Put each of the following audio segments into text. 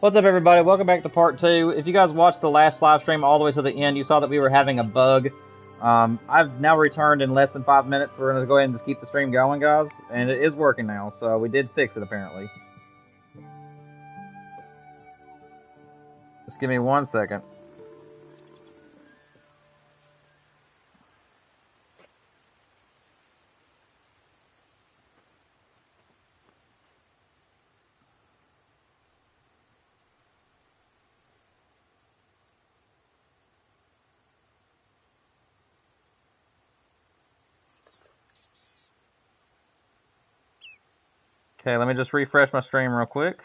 What's up, everybody? Welcome back to part 2. If you guys watched the last live stream all the way to the end, you saw that we were having a bug. I've now returned in less than 5 minutes. We're going to go ahead and just keep the stream going, guys. And it is working now, so we did fix it, apparently. Just give me 1 second. Okay, let me just refresh my stream real quick.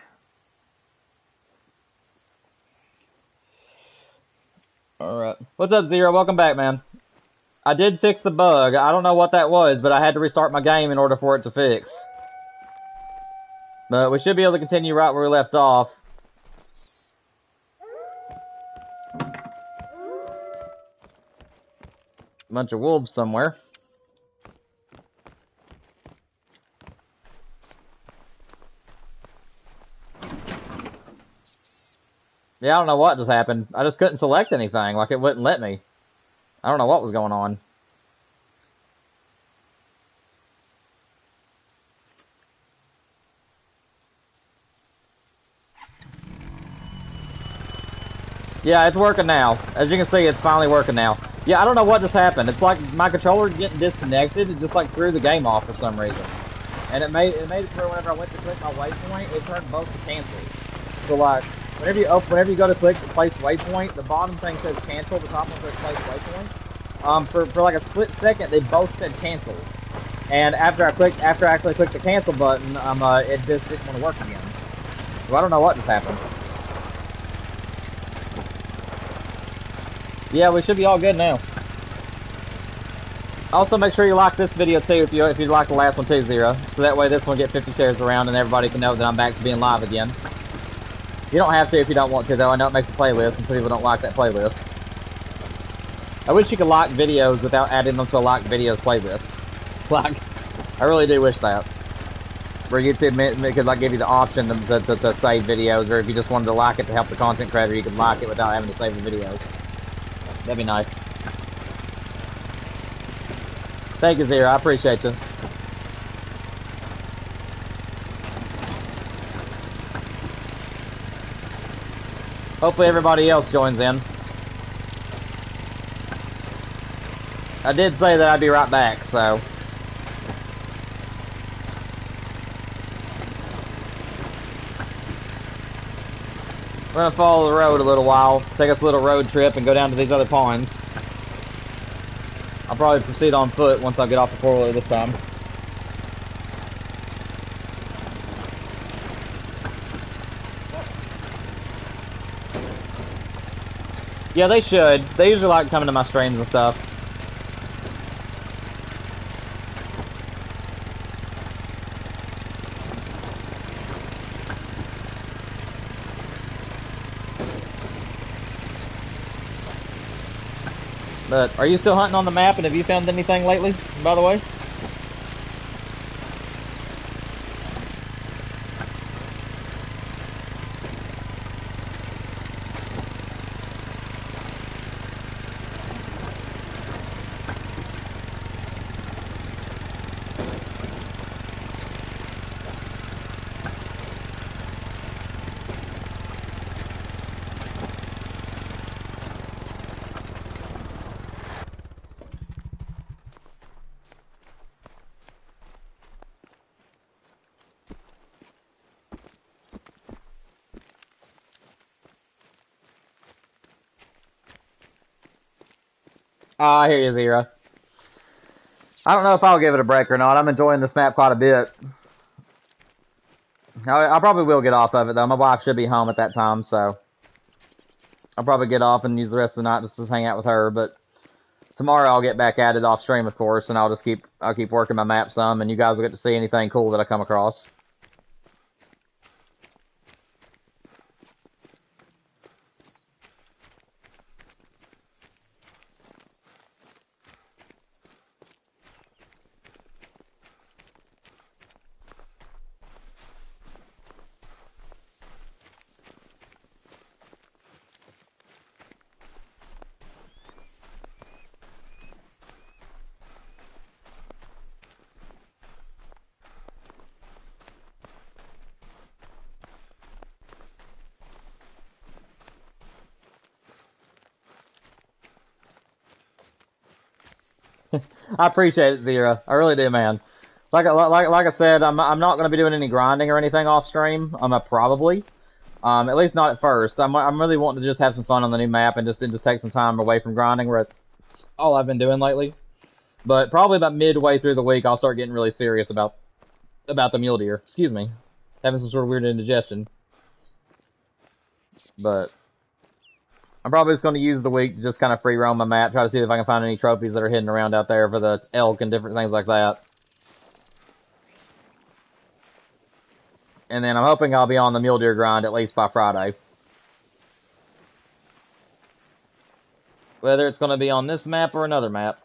Alright. What's up, Zero? Welcome back, man. I did fix the bug. I don't know what that was, but I had to restart my game in order for it to fix. But we should be able to continue right where we left off. Bunch of wolves somewhere. Yeah, I don't know what just happened. I just couldn't select anything. Like, it wouldn't let me. I don't know what was going on. Yeah, it's working now. As you can see, it's finally working now. Yeah, I don't know what just happened. It's like my controller getting disconnected. It just like threw the game off for some reason. And it made it to where whenever I went to click my waypoint, it turned both to cancel. So like, whenever you go to click the place waypoint, the bottom thing says cancel, the top one says place waypoint. For like a split second, they both said cancel. And after I actually clicked the cancel button, it just didn't want to work again. So I don't know what just happened. Yeah, we should be all good now. Also, make sure you like this video too if you like the last one too, Zero. So that way this one get 50 shares around and everybody can know that I'm back to being live again. You don't have to if you don't want to, though. I know it makes a playlist, and some people don't like that playlist. I wish you could like videos without adding them to a like videos playlist. Like, I really do wish that. Where YouTube could like give you the option to save videos, or if you just wanted to like it to help the content creator, you could like it without having to save the videos. That'd be nice. Thank you, Zero. I appreciate you. Hopefully everybody else joins in. I did say that I'd be right back, so. We're gonna follow the road a little while, take us a little road trip, and go down to these other ponds. I'll probably proceed on foot once I get off the four-wheeler this time. Yeah, they should. They usually like coming to my streams and stuff. But, are you still hunting on the map, and have you found anything lately, by the way? I hear you, Zero. I don't know if I'll give it a break or not. I'm enjoying this map quite a bit. I probably will get off of it, though. My wife should be home at that time, so I'll probably get off and use the rest of the night just to hang out with her. But tomorrow I'll get back at it off stream, of course, and I'll keep working my map some, and you guys will get to see anything cool that I come across. I appreciate it, Zero. I really do, man. Like I said, I'm not gonna be doing any grinding or anything off stream. Probably. At least not at first. I'm really wanting to just have some fun on the new map and just take some time away from grinding, where that's all I've been doing lately. But probably about midway through the week, I'll start getting really serious about the mule deer. Excuse me, having some sort of weird indigestion. But I'm probably just going to use the week to just kind of free roam my map, try to see if I can find any trophies that are hidden around out there for the elk and different things like that. And then I'm hoping I'll be on the mule deer grind at least by Friday. Whether it's going to be on this map or another map.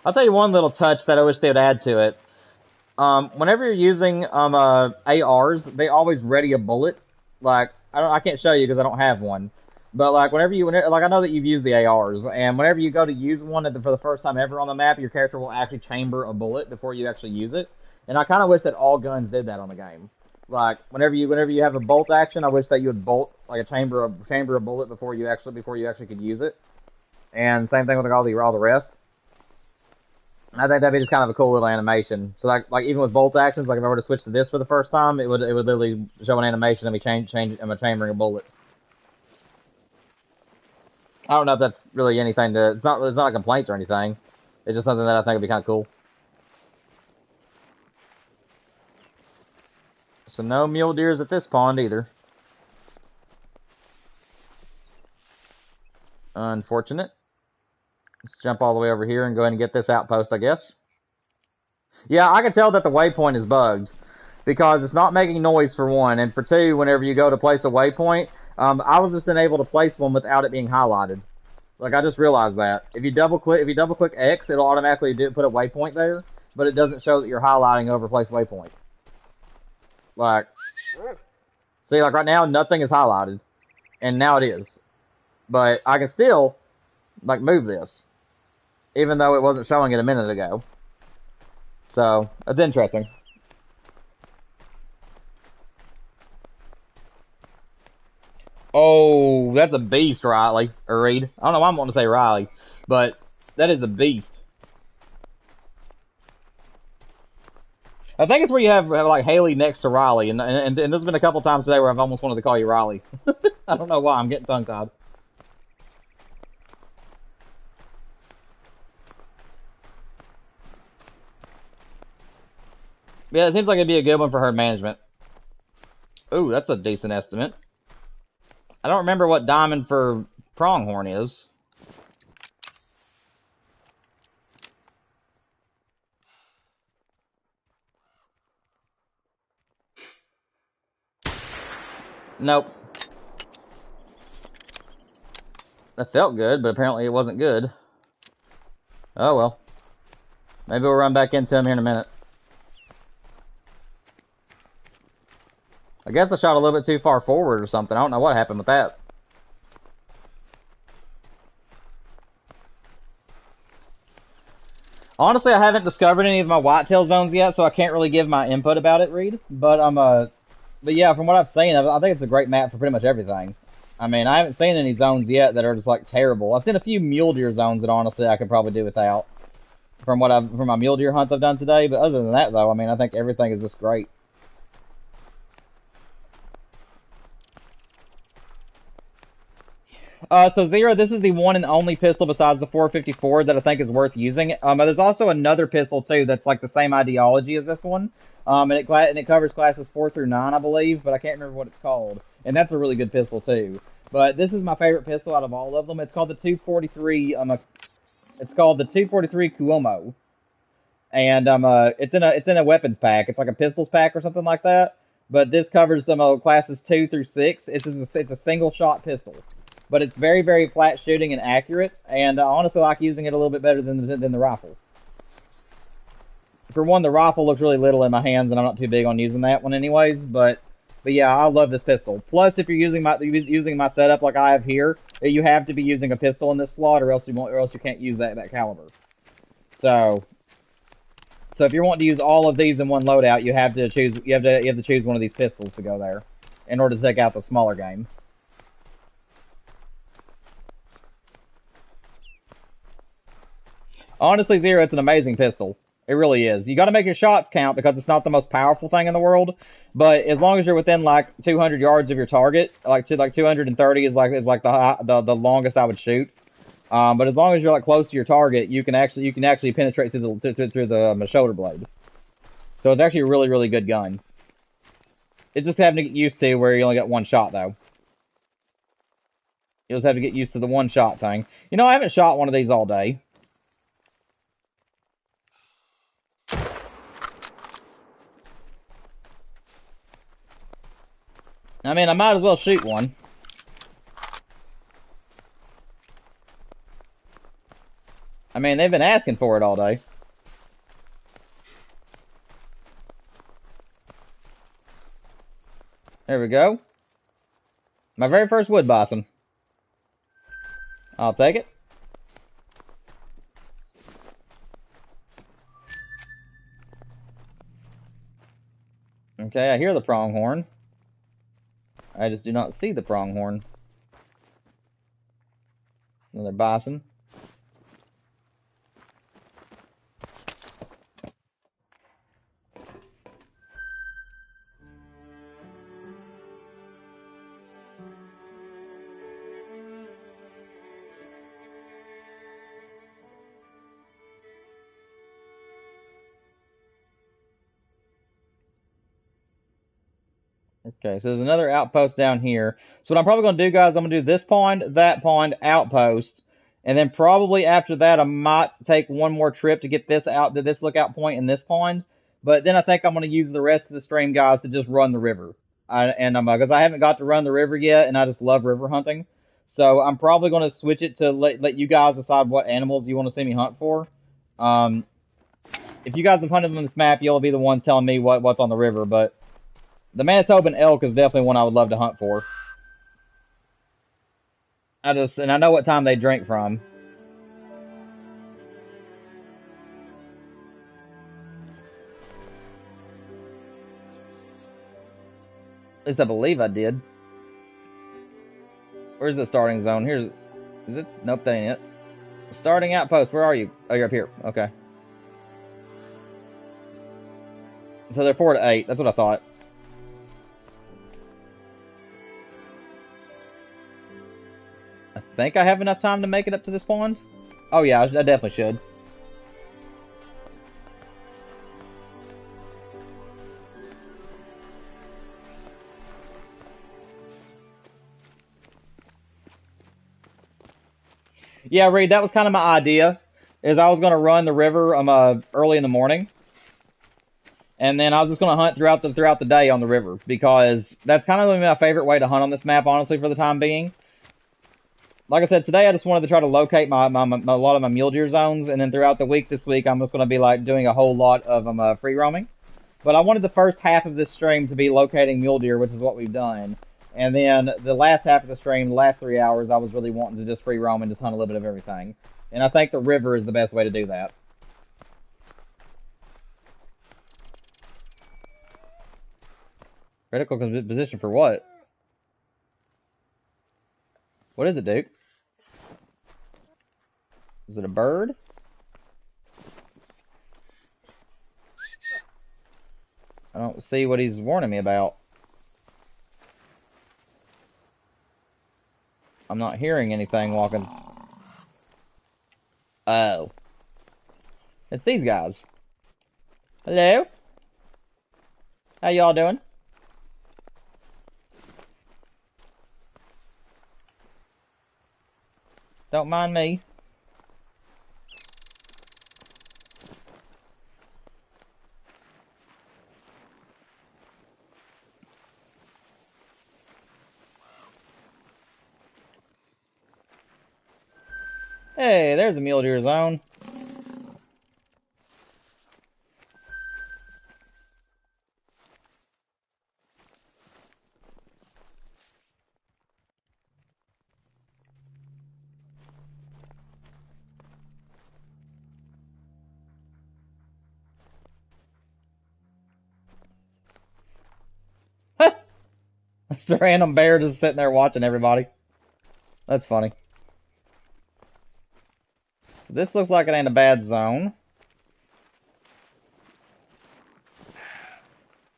I'll tell you one little touch that I wish they would add to it. Whenever you're using ARs, they always ready a bullet. Like, I can't show you because I don't have one. But like like I know that you've used the ARs, and whenever you go to use one for the first time ever on the map, your character will actually chamber a bullet before you actually use it. And I kind of wish that all guns did that on the game. Like whenever you have a bolt action, I wish that you would bolt like chamber a bullet before you actually could use it. And same thing with all the rest. I think that'd be just kind of a cool little animation. So like even with bolt actions, like if I were to switch to this for the first time, it would literally show an animation of me chambering a bullet. I don't know if that's really anything to. It's not a complaint or anything. It's just something that I think would be kind of cool. So no mule deers at this pond either. Unfortunate. Let's jump all the way over here and go ahead and get this outpost, I guess. Yeah, I can tell that the waypoint is bugged. Because it's not making noise, for one. And for two, whenever you go to place a waypoint, I was just unable to place one without it being highlighted. Like, I just realized that. If you double click X, it'll automatically put a waypoint there. But it doesn't show that you're highlighting over place waypoint. Like, see, like right now, nothing is highlighted. And now it is. But I can still, like, move this. Even though it wasn't showing it a minute ago. So, that's interesting. Oh, that's a beast, Riley. Or Reed. I don't know why I'm wanting to say Riley. But, that is a beast. I think it's where you have like, Haley next to Riley. And there's been a couple times today where I've almost wanted to call you Riley. I don't know why. I'm getting tongue-tied. Yeah, it seems like it'd be a good one for herd management. Ooh, that's a decent estimate. I don't remember what diamond for pronghorn is. Nope. That felt good, but apparently it wasn't good. Oh well. Maybe we'll run back into him here in a minute. I guess I shot a little bit too far forward or something. I don't know what happened with that. Honestly, I haven't discovered any of my whitetail zones yet, so I can't really give my input about it, Reed. But yeah, from what I've seen, I think it's a great map for pretty much everything. I mean, I haven't seen any zones yet that are just like terrible. I've seen a few mule deer zones that honestly I could probably do without. From my mule deer hunts I've done today, but other than that though, I mean, I think everything is just great. So Zero, this is the one and only pistol besides the 454 that I think is worth using. There's also another pistol too that's like the same ideology as this one, and it covers classes 4 through 9, I believe, but I can't remember what it's called. And that's a really good pistol too. But this is my favorite pistol out of all of them. It's called the 243. It's called the 243 Cuomo, and it's in a weapons pack. It's like a pistols pack or something like that. But this covers some classes 2 through 6. It's a single shot pistol. But it's very, very flat shooting and accurate, and I honestly like using it a little bit better than the rifle. For one, the rifle looks really little in my hands, and I'm not too big on using that one anyways, but yeah, I love this pistol. Plus, if you're using my setup like I have here, you have to be using a pistol in this slot, or else you can't use that caliber. So So if you're wanting to use all of these in one loadout, you have to choose one of these pistols to go there in order to take out the smaller game. Honestly, Zero, it's an amazing pistol. It really is. You got to make your shots count because it's not the most powerful thing in the world. But as long as you're within like 200 yards of your target, like 230 is like the longest I would shoot. But as long as you're like close to your target, you can actually penetrate through the shoulder blade. So it's actually a really, really good gun. It's just having to get used to where you only got one shot though. You just have to get used to the one shot thing. You know, I haven't shot one of these all day. I mean, I might as well shoot one. I mean, they've been asking for it all day. There we go. My very first wood bison. I'll take it. Okay, I hear the pronghorn. I just do not see the pronghorn. Another bison. Okay, so there's another outpost down here. So what I'm probably going to do, guys, I'm going to do this pond, that pond, outpost. And then probably after that, I might take one more trip to get this lookout point in this pond. But then I think I'm going to use the rest of the stream, guys, to just run the river. Because I haven't got to run the river yet, and I just love river hunting. So I'm probably going to switch it to let you guys decide what animals you want to see me hunt for. If you guys have hunted on this map, you'll be the ones telling me what's on the river, but the Manitoban elk is definitely one I would love to hunt for. And I know what time they drink from. At least I believe I did. Where's the starting zone? Is it? Nope, that ain't it. Starting outpost, where are you? Oh, you're up here. Okay. So they're 4 to 8. That's what I thought. I think I have enough time to make it up to this pond. Oh yeah, I definitely should. Yeah, Reed, that was kind of my idea. Is I was going to run the river early in the morning, and then I was just going to hunt throughout the day on the river because that's kind of my favorite way to hunt on this map, honestly, for the time being. Like I said, today I just wanted to try to locate a lot of my mule deer zones, and then throughout the week this week I'm just going to be like doing a whole lot of free roaming. But I wanted the first half of this stream to be locating mule deer, which is what we've done. And then the last half of the stream, the last 3 hours, I was really wanting to just free roam and just hunt a little bit of everything. And I think the river is the best way to do that. Critical position for what? What is it, Duke? Is it a bird? I don't see what he's warning me about. I'm not hearing anything walking. Oh. It's these guys. Hello? How y'all doing? Don't mind me. Hey, there's a mule deer zone. Just a random bear just sitting there watching everybody. That's funny. So this looks like it ain't a bad zone.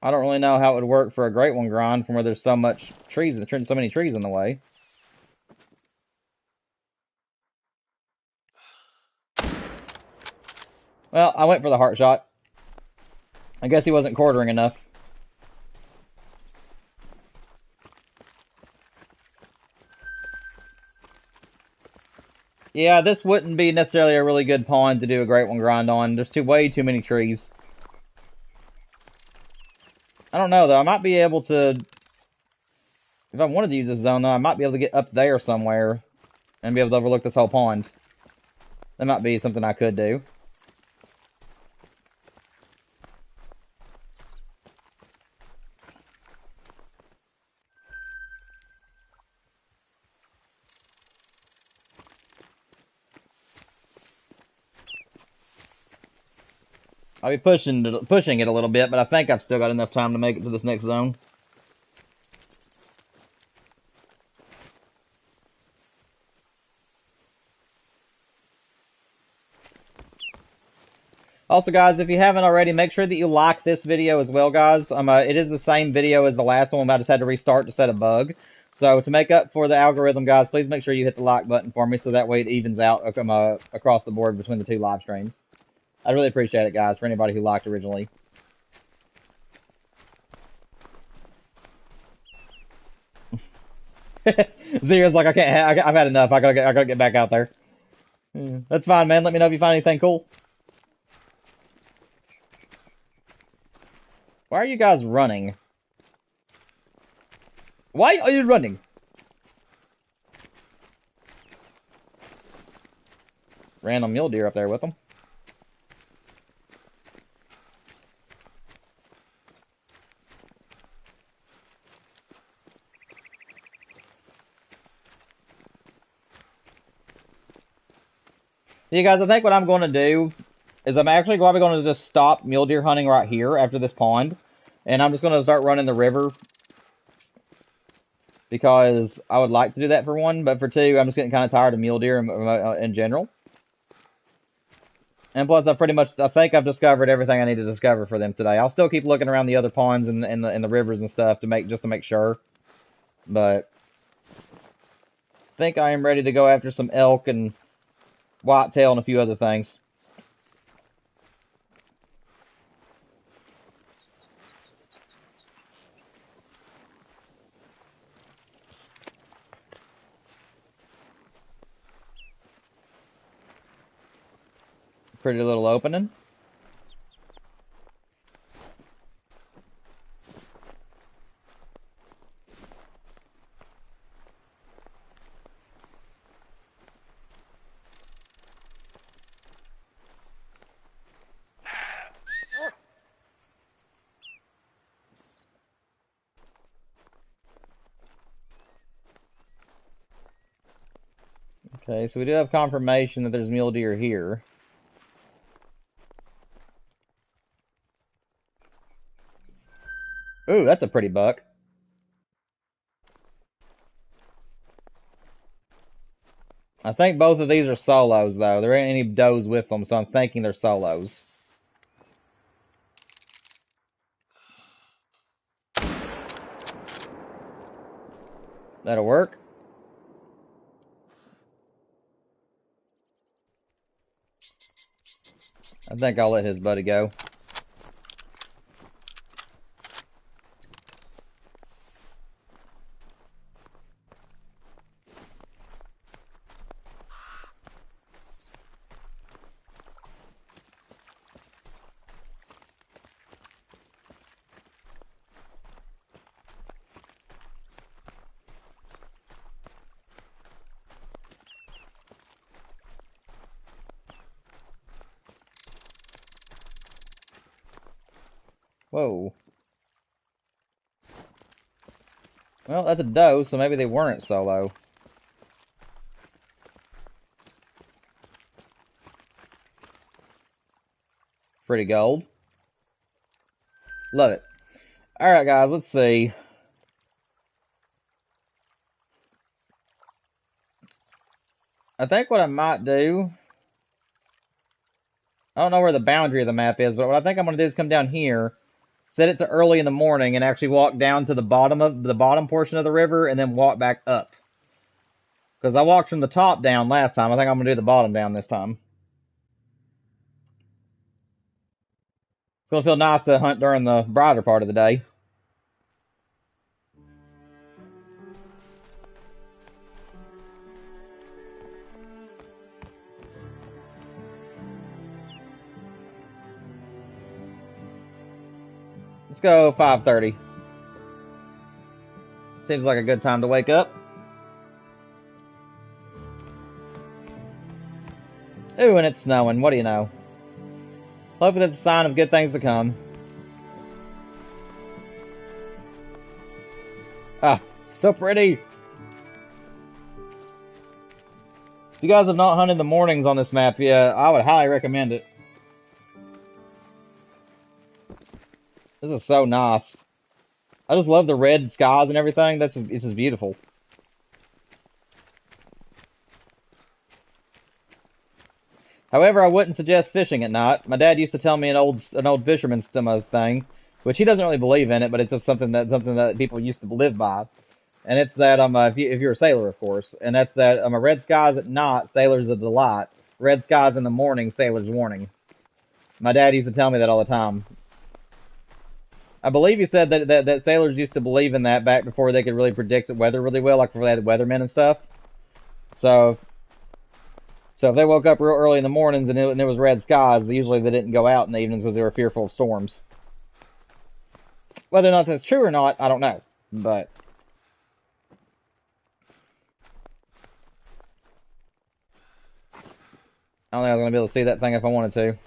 I don't really know how it would work for a Great One grind from where there's so many trees in the way. Well, I went for the heart shot. I guess he wasn't quartering enough. Yeah, this wouldn't be necessarily a really good pond to do a Great One grind on. There's way too many trees. I don't know, though. I might be able to... If I wanted to use this zone, though, I might be able to get up there somewhere and be able to overlook this whole pond. That might be something I could do. I'll be pushing it a little bit, but I think I've still got enough time to make it to this next zone. Also, guys, if you haven't already, make sure that you like this video as well, guys. It is the same video as the last one. I just had to restart to set a bug. So to make up for the algorithm, guys, please make sure you hit the like button for me so that way it evens out across the board between the two live streams. I really appreciate it, guys, for anybody who liked originally. Zero's like, I've had enough. I gotta get back out there. That's fine, man. Let me know if you find anything cool. Why are you guys running? Why are you running? Random mule deer up there with them. You guys, I think what I'm going to do is I'm actually probably going to just stop mule deer hunting right here after this pond. And I'm just going to start running the river. Because I would like to do that for one, but for two, I'm just getting kind of tired of mule deer in general. And plus, I think I've discovered everything I need to discover for them today. I'll still keep looking around the other ponds and the rivers and stuff just to make sure. But I think I am ready to go after some elk and whitetail and a few other things. Pretty little opening. Okay, so we do have confirmation that there's mule deer here. Ooh, that's a pretty buck. I think both of these are solos, though. There ain't any does with them, so I'm thinking they're solos. That'll work. I think I'll let his buddy go. Whoa. Well, that's a doe, so maybe they weren't solo. Pretty gold. Love it. Alright, guys, let's see. I think what I might do, I don't know where the boundary of the map is, but what I think I'm going to do is come down here, set it to early in the morning, and actually walk down to the bottom portion of the river, and then walk back up. Because I walked from the top down last time. I think I'm going to do the bottom down this time. It's going to feel nice to hunt during the brighter part of the day. Let's go 5:30. Seems like a good time to wake up. Ooh, and it's snowing. What do you know? Hopefully that's a sign of good things to come. Ah, so pretty. If you guys have not hunted the mornings on this map, yeah, I would highly recommend it. This is so nice. I just love the red skies and everything. This is beautiful. However, I wouldn't suggest fishing at night. My dad used to tell me an old fisherman's thing, which he doesn't really believe in it, but it's just something that people used to live by. And it's that if you're a sailor, of course, and that's that red skies at night, sailors a delight. Red skies in the morning, sailors warning. My dad used to tell me that all the time. I believe he said that sailors used to believe in that back before they could really predict the weather really well, like before they had weathermen and stuff. So if they woke up real early in the mornings and it was red skies, usually they didn't go out in the evenings because they were fearful of storms. Whether or not that's true or not, I don't know. But I don't think I was going to be able to see that thing if I wanted to.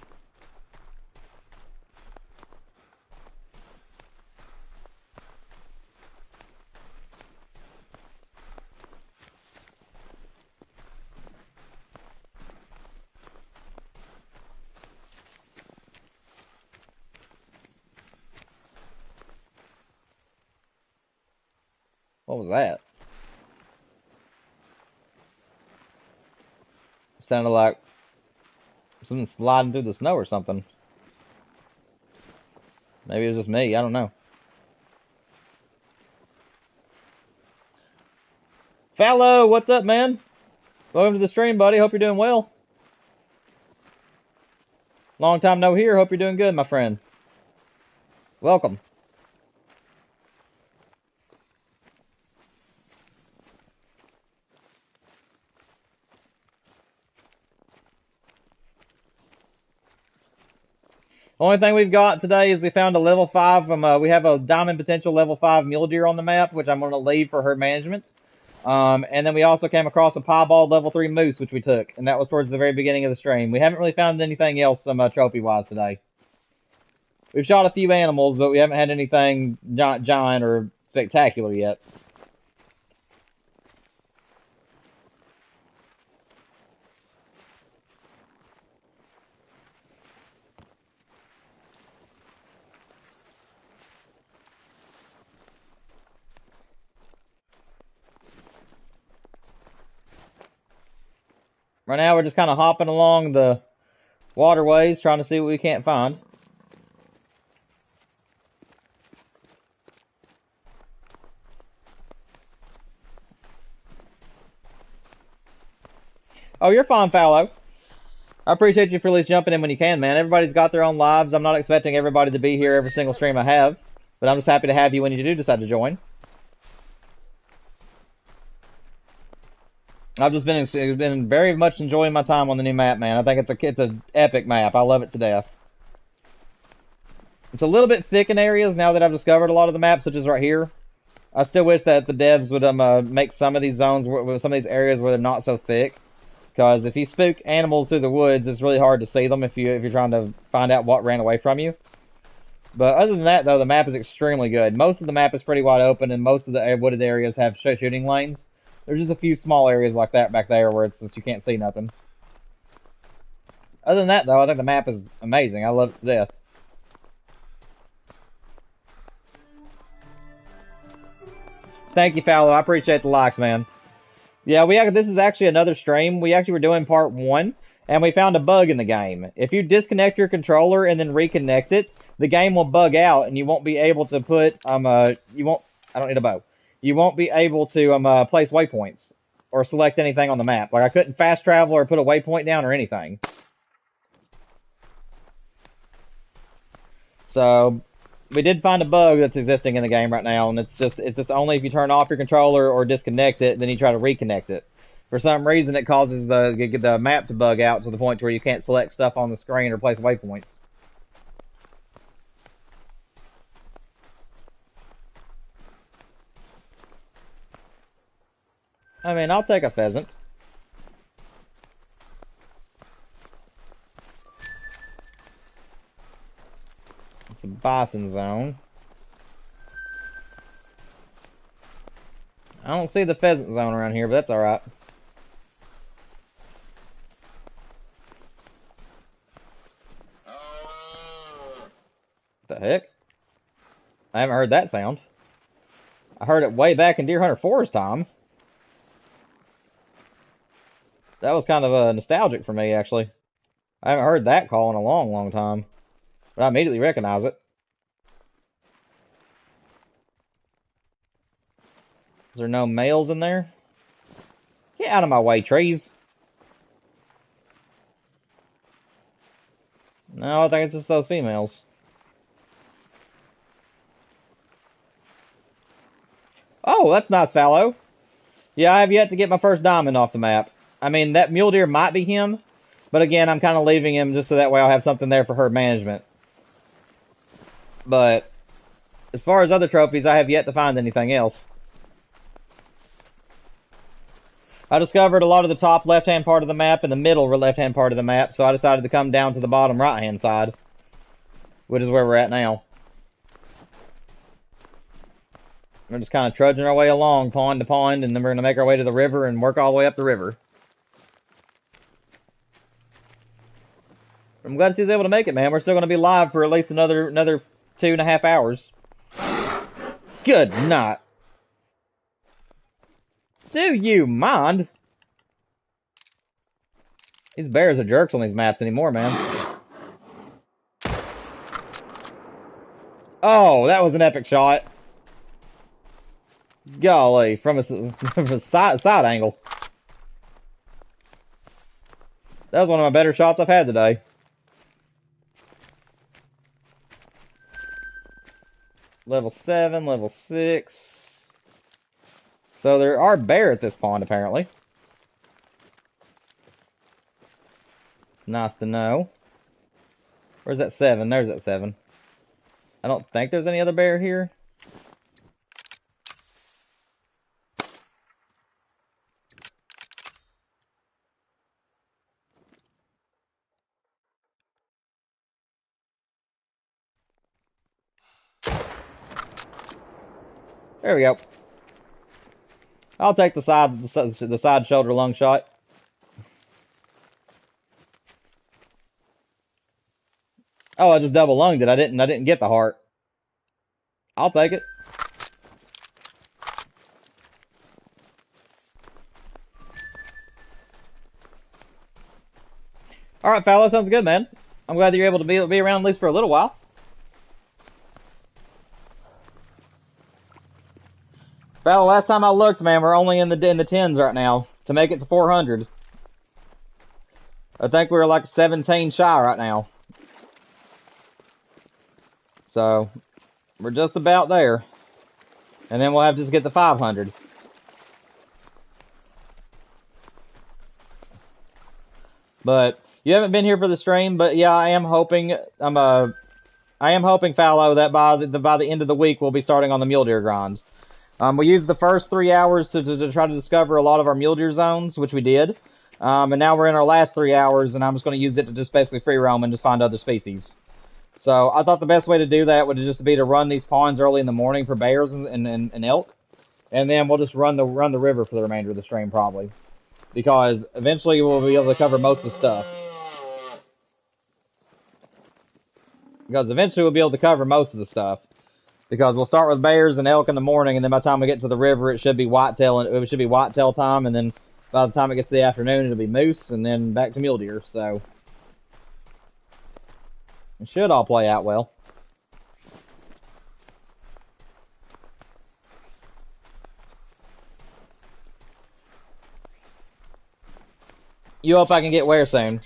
What was that? Sounded like something sliding through the snow or something. Maybe it was just me. I don't know. Fallow, what's up, man? Welcome to the stream, buddy. Hope you're doing well. Long time no hear. Hope you're doing good, my friend. Welcome. Only thing we've got today is we found a level 5. We have a diamond potential level 5 mule deer on the map, which I'm going to leave for herd management. And then we also came across a piebald level 3 moose, which we took. And that was towards the very beginning of the stream. We haven't really found anything else trophy-wise today. We've shot a few animals, but we haven't had anything giant or spectacular yet. Right now, we're just kind of hopping along the waterways, trying to see what we can't find. Oh, you're fine, Fallow. I appreciate you for at least jumping in when you can, man. Everybody's got their own lives. I'm not expecting everybody to be here every single stream I have, but I'm just happy to have you when you do decide to join. I've just been very much enjoying my time on the new map, man. I think it's an epic map. I love it to death. It's a little bit thick in areas now that I've discovered a lot of the maps, such as right here. I still wish that the devs would make some of these zones, some of these areas where they're not so thick. Because if you spook animals through the woods, it's really hard to see them if you're trying to find out what ran away from you. But other than that, though, the map is extremely good. Most of the map is pretty wide open, and most of the wooded areas have shooting lanes. There's just a few small areas like that back there where it's just you can't see nothing. Other than that, though, I think the map is amazing. I love it to death. Thank you, Fallow. I appreciate the likes, man. Yeah, this is actually another stream. We actually were doing part 1, and we found a bug in the game. If you disconnect your controller and then reconnect it, the game will bug out, and you won't be able to put, you won't, I don't need a bow. You won't be able to, place waypoints, or select anything on the map. Like, I couldn't fast travel or put a waypoint down or anything. So, we did find a bug that's existing in the game right now, and it's just only if you turn off your controller or disconnect it, then you try to reconnect it. For some reason, it causes the map to bug out to the point where you can't select stuff on the screen or place waypoints. I mean, I'll take a pheasant. It's a bison zone. I don't see the pheasant zone around here, but that's alright. What the heck? I haven't heard that sound. I heard it way back in Deer Hunter 4's time. That was kind of nostalgic for me, actually. I haven't heard that call in a long, long time. But I immediately recognize it. Is there no males in there? Get out of my way, trees. No, I think it's just those females. Oh, that's nice, fallow. Yeah, I have yet to get my first diamond off the map. I mean, that mule deer might be him. But again, I'm kind of leaving him just so that way I'll have something there for herd management. But as far as other trophies, I have yet to find anything else. I discovered a lot of the top left-hand part of the map and the middle left-hand part of the map, so I decided to come down to the bottom right-hand side, which is where we're at now. We're just kind of trudging our way along, pond to pond, and then we're going to make our way to the river and work all the way up the river. I'm glad she's able to make it, man. We're still going to be live for at least another 2.5 hours. Good night. Do you mind? These bears are jerks on these maps anymore, man. Oh, that was an epic shot. Golly, from a side angle. That was one of my better shots I've had today. Level 7, level 6. So there are bear at this pond, apparently. It's nice to know. Where's that 7? There's that 7. I don't think there's any other bear here. There we go. I'll take the side shoulder lung shot. Oh, I just double lunged it. I didn't get the heart. I'll take it. All right, Fallow, sounds good, man. I'm glad that you're able to be around at least for a little while. Fallow, last time I looked, man, we're only in the 10s right now to make it to 400. I think we're like 17 shy right now. So, we're just about there. And then we'll have to just get the 500. But you haven't been here for the stream, but yeah, I am hoping Fallow, that by the end of the week we'll be starting on the mule deer grind. We used the first 3 hours to try to discover a lot of our mule deer zones, which we did. And now we're in our last 3 hours, and I'm just going to use it to just basically free roam and just find other species. So I thought the best way to do that would just be to run these ponds early in the morning for bears and elk, and then we'll just run the river for the remainder of the stream probably, because eventually we'll be able to cover most of the stuff. Because because we'll start with bears and elk in the morning, and then by the time we get to the river, it should be whitetail, and it should be whitetail time, and then by the time it gets to the afternoon, it'll be moose, and then back to mule deer. So it should all play out well. You hope I can get where soon?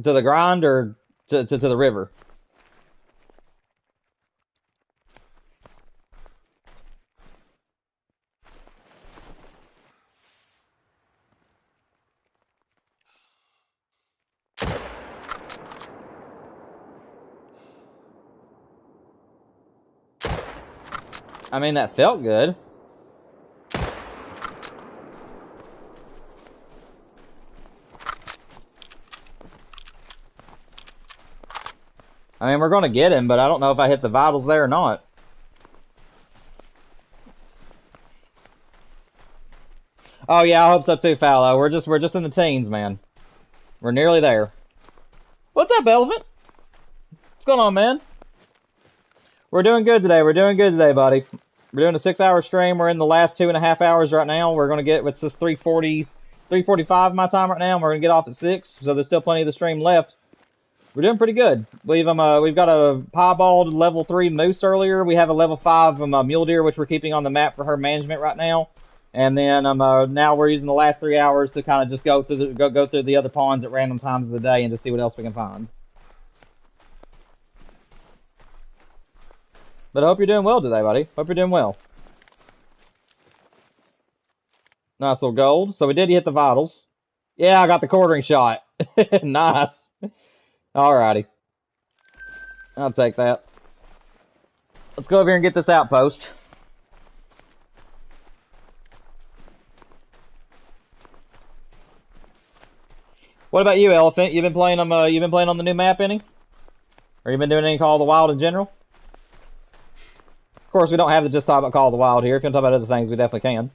To the grind or to the river? I mean, that felt good. I mean, we're going to get him, but I don't know if I hit the vitals there or not. Oh yeah, I hope so too, Fallow. We're just in the teens, man. We're nearly there. What's up, Elephant? What's going on, man? We're doing good today. We're doing good today, buddy. We're doing a 6-hour stream. We're in the last 2.5 hours right now. We're going to get, it's just 3:45 my time right now, and we're going to get off at 6, so there's still plenty of the stream left. We're doing pretty good. We've got a piebald level 3 moose earlier. We have a level 5 mule deer, which we're keeping on the map for her management right now. And then now we're using the last 3 hours to kind of just go through the other ponds at random times of the day and just see what else we can find. But I hope you're doing well today, buddy. Hope you're doing well. Nice little gold. So we did hit the vitals. Yeah, I got the quartering shot. Nice. Alrighty. I'll take that. Let's go over here and get this outpost. What about you, Elephant? You've been playing on the new map any? Or you been doing any Call of the Wild in general? Of course, we don't have to just talk about Call of the Wild here. If you want to talk about other things, we definitely can.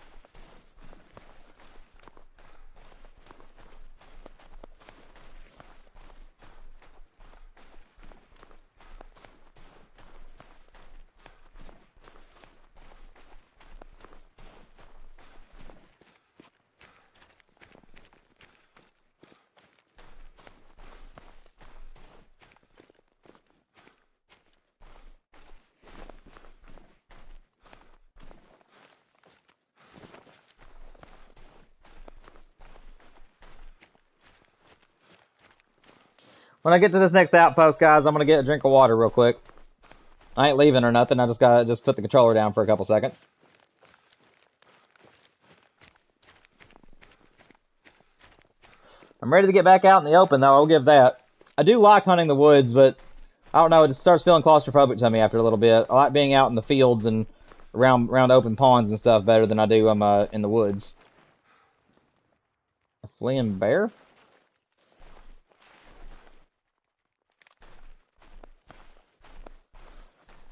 When I get to this next outpost, guys, I'm gonna get a drink of water real quick. I ain't leaving or nothing. I just gotta put the controller down for a couple seconds. I'm ready to get back out in the open, though. I'll give that. I do like hunting the woods, but I don't know. It just starts feeling claustrophobic to me after a little bit. I like being out in the fields and around open ponds and stuff better than I do in the woods. A fleeing bear?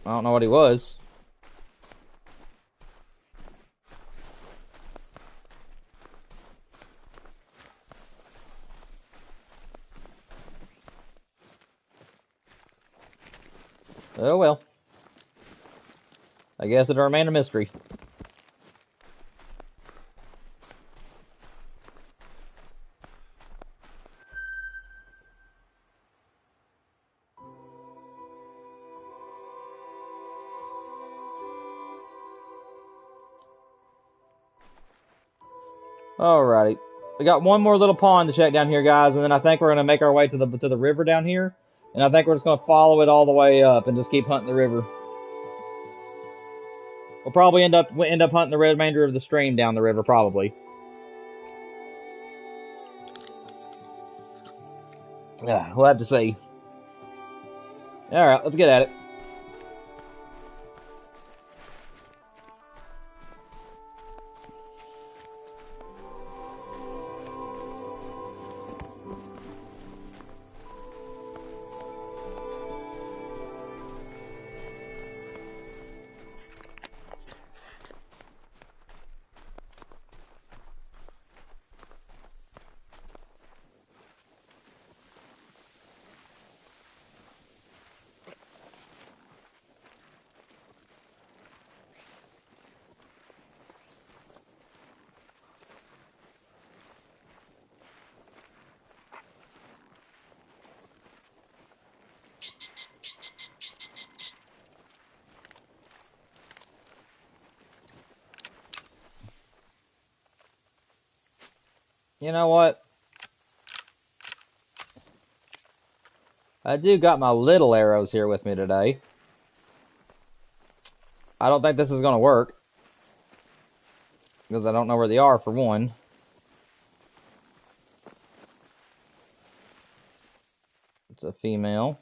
I don't know what he was. Oh well. I guess it'll remain a mystery. Alrighty. We got one more little pond to check down here, guys, and then I think we're gonna make our way to the river down here. And I think we're just gonna follow it all the way up and just keep hunting the river. We'll probably end up hunting the remainder of the stream down the river, probably. Yeah, we'll have to see. Alright, let's get at it. You know what? I do got my little arrows here with me today. I don't think this is going to work. Because I don't know where they are, for one. It's a female.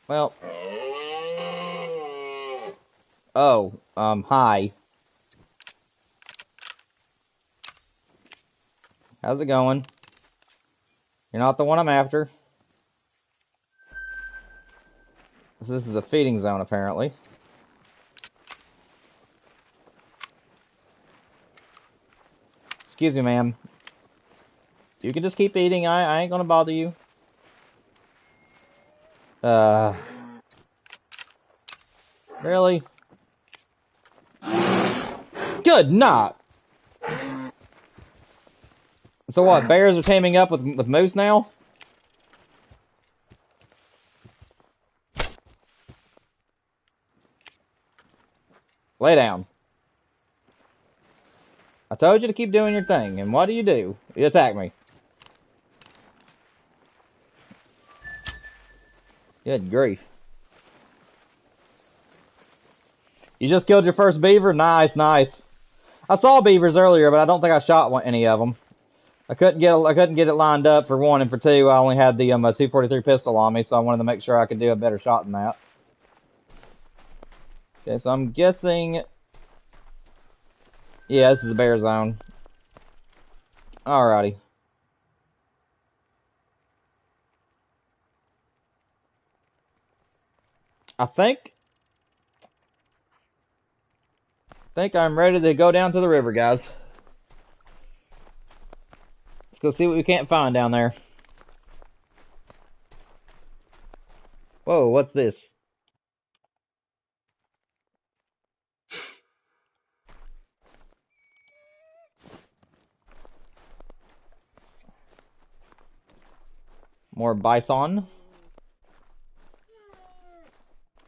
Well. Oh, hi. How's it going? You're not the one I'm after. So this is a feeding zone, apparently. Excuse me, ma'am. You can just keep eating. I ain't gonna bother you. Really? Good not. So what? Bears are teaming up with moose now? Lay down. I told you to keep doing your thing, and what do? You attack me. Good grief. You just killed your first beaver? Nice, nice. I saw beavers earlier, but I don't think I shot any of them. I couldn't get it lined up, for one, and for two, I only had the 243 pistol on me, so I wanted to make sure I could do a better shot than that. Okay, so I'm guessing... Yeah, this is a bear zone. Alrighty. I think I'm ready to go down to the river, guys. Let's go see what we can't find down there. Whoa, what's this? More bison.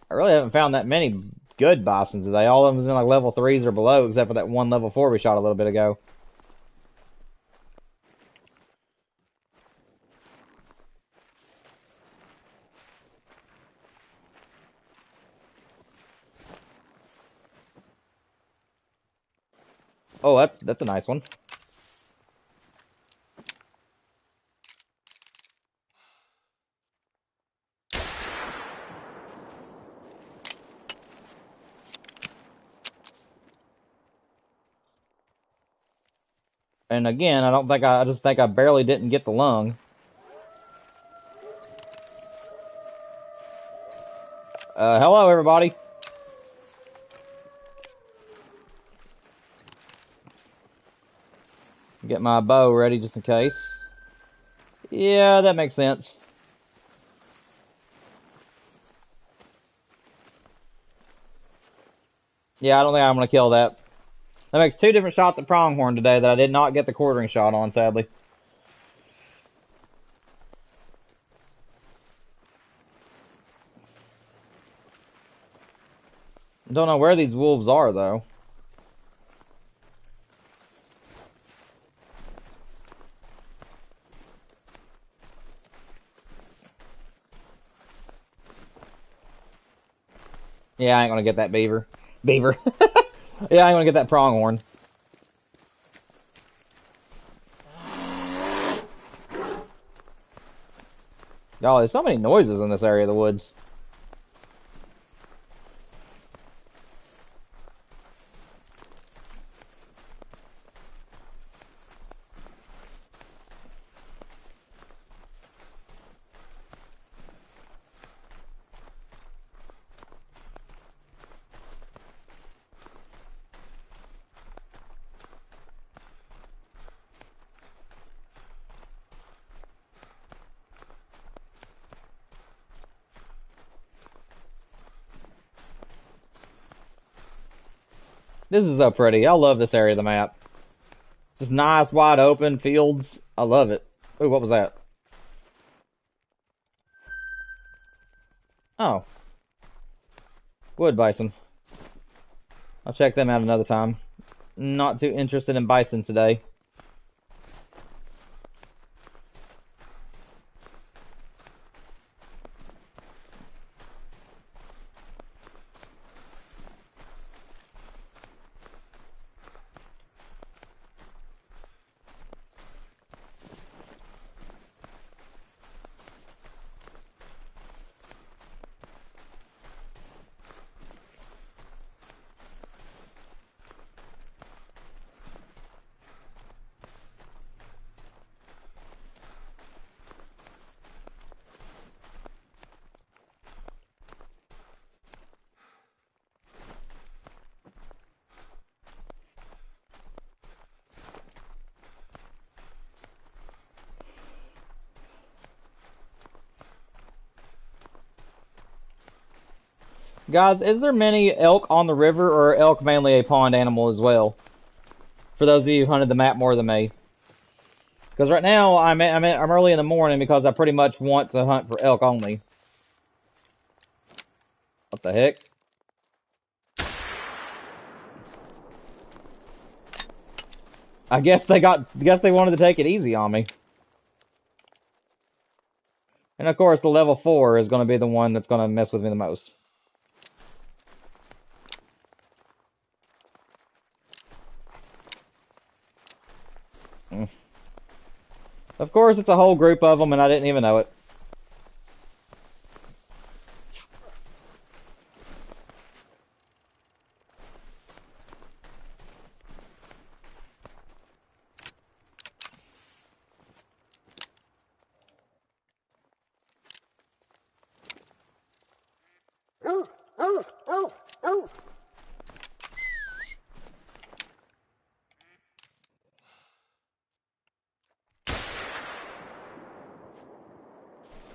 I really haven't found that many good bisons today. All of them have been like level 3s or below, except for that one level 4 we shot a little bit ago. Oh, that's a nice one. And again, I just think I barely didn't get the lung. Hello everybody. Get my bow ready just in case. Yeah, that makes sense. Yeah, I don't think I'm gonna kill that. That makes 2 different shots at pronghorn today that I did not get the quartering shot on, sadly. Don't know where these wolves are, though. Yeah, I ain't gonna get that beaver. Beaver. Yeah, I ain't gonna get that pronghorn. Oh, there's so many noises in this area of the woods. This is so pretty. I love this area of the map. It's just nice, wide open fields. I love it. Ooh, what was that? Oh, wood bison. I'll check them out another time. Not too interested in bison today. Guys, is there many elk on the river, or are elk mainly a pond animal as well? For those of you who hunted the map more than me. Because right now, I'm early in the morning because I pretty much want to hunt for elk only. What the heck? I guess they wanted to take it easy on me. And of course, the level 4 is going to be the one that's going to mess with me the most. Of course, it's a whole group of them, and I didn't even know it.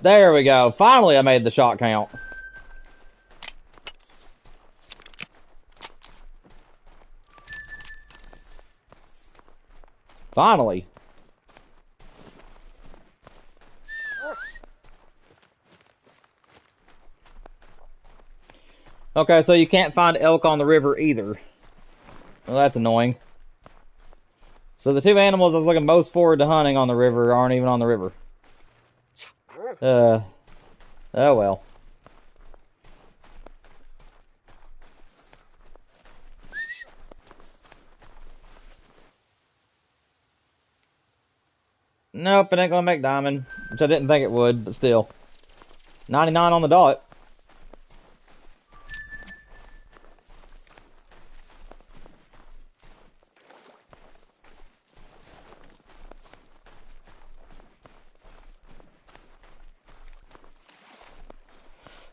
There we go. Finally, I made the shot count. Finally. Okay, so you can't find elk on the river either. Well, that's annoying. So the two animals I was looking most forward to hunting on the river aren't even on the river. Oh well. Nope, it ain't gonna make diamond. Which I didn't think it would, but still. 99 on the dot.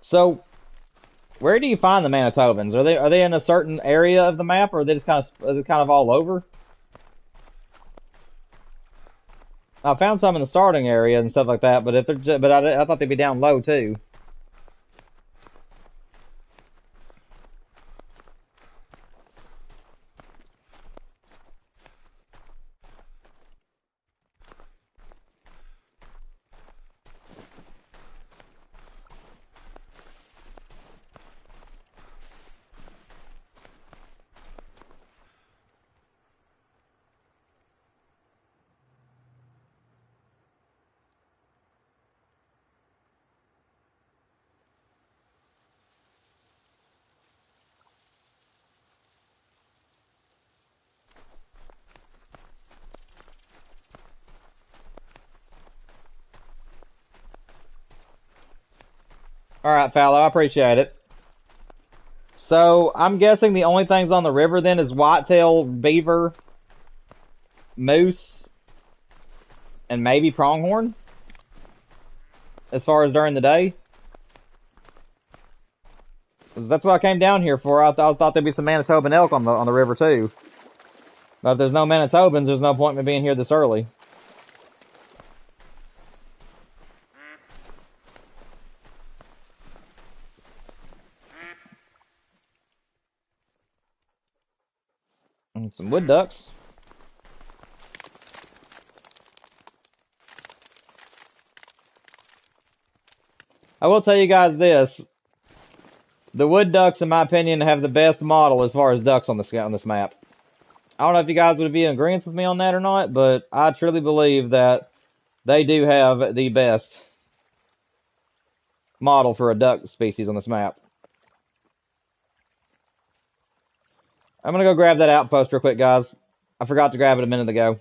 So, where do you find the Manitobans? Are they in a certain area of the map, or are they just kind of all over? I found some in the starting area and stuff like that, but if they're just, but I thought they'd be down low too. Alright, Fallow, I appreciate it. So, I'm guessing the only things on the river then is whitetail, beaver, moose, and maybe pronghorn? As far as during the day? 'Cause that's what I came down here for. I thought there'd be some Manitoban elk on the river too. But if there's no Manitobans, there's no point in me being here this early. And some wood ducks. I will tell you guys this. The wood ducks, in my opinion, have the best model as far as ducks on this map. I don't know if you guys would be in agreement with me on that or not, but I truly believe that they do have the best model for a duck species on this map. I'm gonna go grab that outpost real quick, guys. I forgot to grab it a minute ago.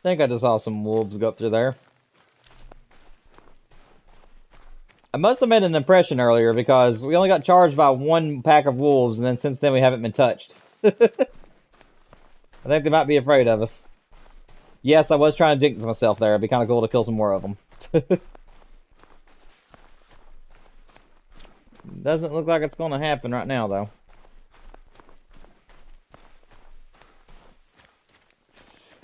I think I just saw some wolves go up through there. I must have made an impression earlier because we only got charged by one pack of wolves, and then since then we haven't been touched. I think they might be afraid of us. Yes, I was trying to jinx myself there. It'd be kind of cool to kill some more of them. Doesn't look like it's going to happen right now, though.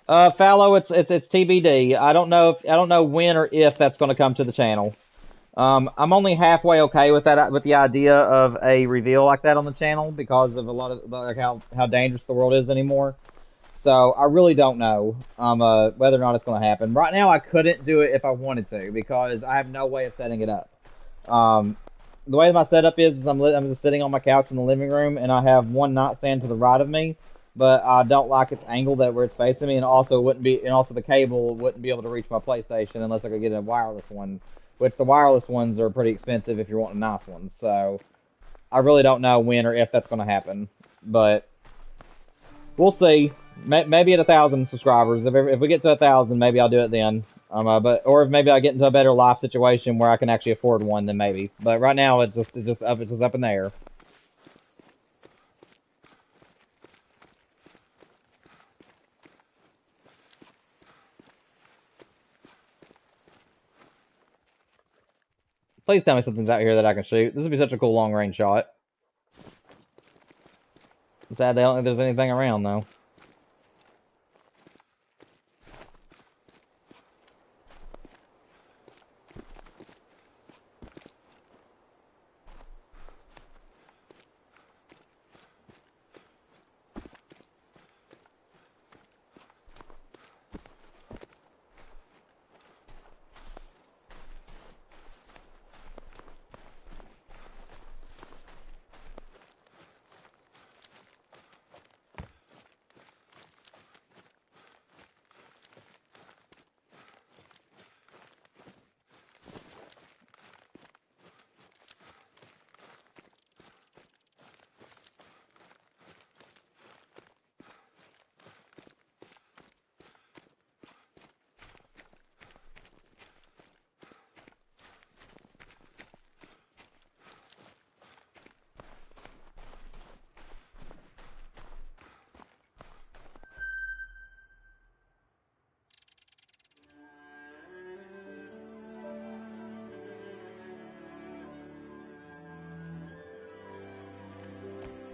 Fallow, it's TBD. I don't know when or if that's going to come to the channel. I'm only halfway okay with that, with the idea of a reveal like that on the channel because of a lot of like how dangerous the world is anymore. So I really don't know whether or not it's going to happen. Right now, I couldn't do it if I wanted to because I have no way of setting it up. The way my setup is I'm just sitting on my couch in the living room, and I have one nightstand to the right of me, but I don't like its angle where it's facing me, and also the cable wouldn't be able to reach my PlayStation unless I could get a wireless one, which the wireless ones are pretty expensive if you're wanting nice ones. So I really don't know when or if that's going to happen, but we'll see. Maybe at 1,000 subscribers. If we get to 1,000, maybe I'll do it then. Or if maybe I get into a better life situation where I can actually afford one, then maybe. But right now, it's just up in the air. Please tell me something's out here that I can shoot. This would be such a cool long range shot. Sad I don't think there's anything around though.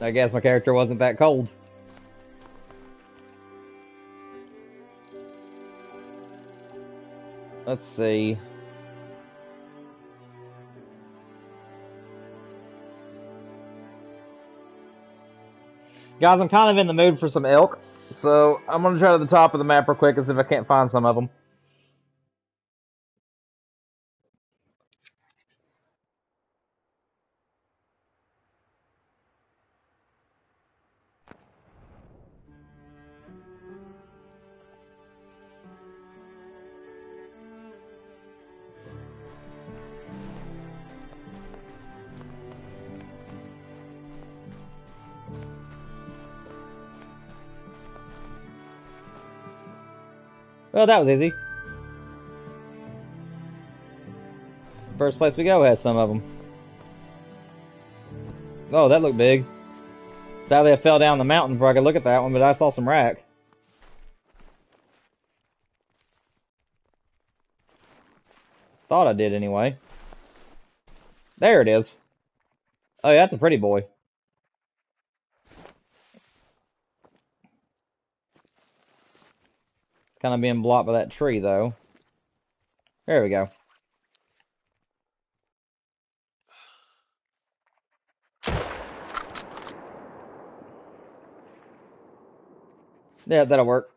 I guess my character wasn't that cold. Let's see. Guys, I'm kind of in the mood for some elk, so I'm going to try to the top of the map real quick as if I can't find some of them. Well, that was easy. First place we go has some of them. Oh, that looked big. Sadly, I fell down the mountain before I could look at that one, but I saw some rack. Thought I did anyway. There it is. Oh, yeah, that's a pretty boy. It's kind of being blocked by that tree, though. There we go. Yeah, that'll work.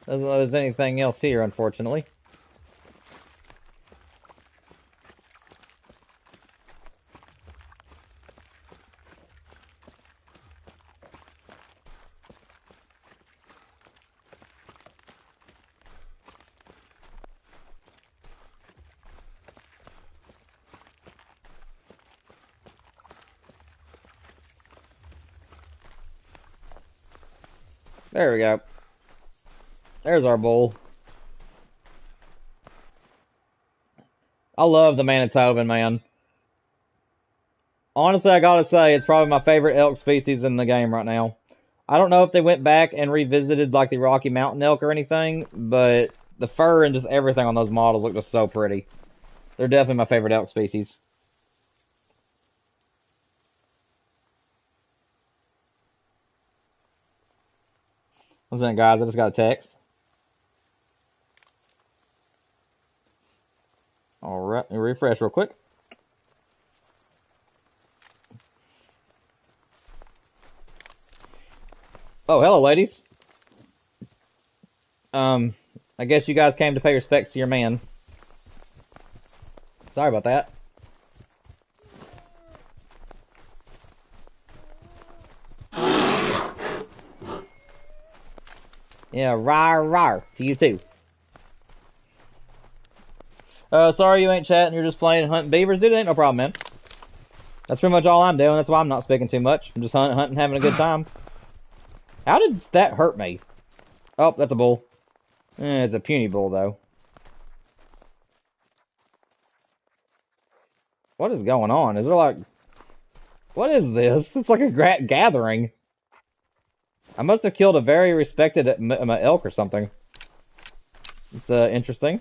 Doesn't look like there's anything else here, unfortunately. There we go. There's our bull. I love the Manitoban, man. Honestly, I gotta say, it's probably my favorite elk species in the game right now. I don't know if they went back and revisited like the Rocky Mountain elk or anything, but the fur and just everything on those models look just so pretty. They're definitely my favorite elk species. What's that, guys? I just got a text. Alright, let me refresh real quick. Oh, hello, ladies. I guess you guys came to pay respects to your man. Sorry about that. Yeah, rawr, rawr. To you too. Sorry you ain't chatting, you're just playing and hunting beavers. Dude, it ain't no problem, man. That's pretty much all I'm doing, that's why I'm not speaking too much. I'm just hunting, having a good time. How did that hurt me? Oh, that's a bull. It's a puny bull, though. What is going on? Is there like... What is this? It's like a gathering. I must have killed a very respected elk or something. It's interesting.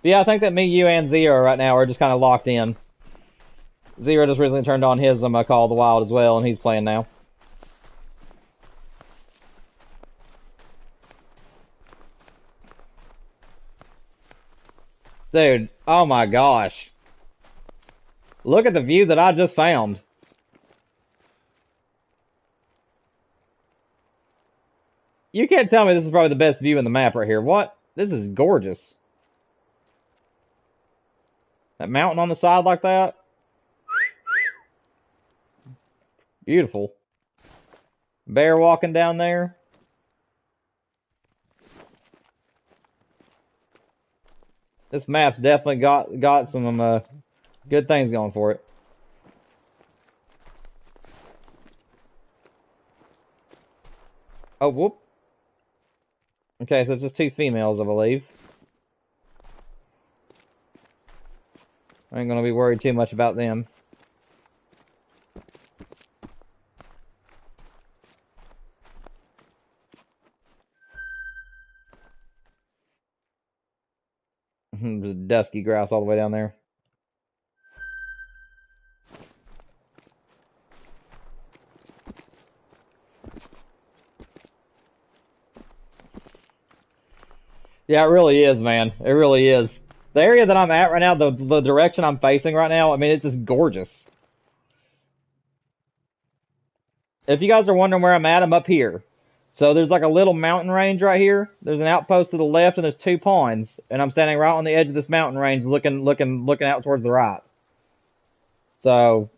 But yeah, I think that me, you, and Zero right now are just kind of locked in. Zero just recently turned on his Call of the Wild as well, and he's playing now. Dude, oh my gosh. Look at the view that I just found. You can't tell me this is probably the best view in the map right here. What? This is gorgeous. That mountain on the side like that. Beautiful. Bear walking down there. This map's definitely got some good things going for it. Oh, whoop. Okay, so it's just 2 females, I believe. I ain't gonna be worried too much about them. There's a dusky grouse all the way down there. Yeah, it really is, man. It really is. The area that I'm at right now, the direction I'm facing right now, I mean, it's just gorgeous. If you guys are wondering where I'm at, I'm up here. So there's like a little mountain range right here. There's an outpost to the left, and there's 2 ponds. And I'm standing right on the edge of this mountain range, looking out towards the right. So,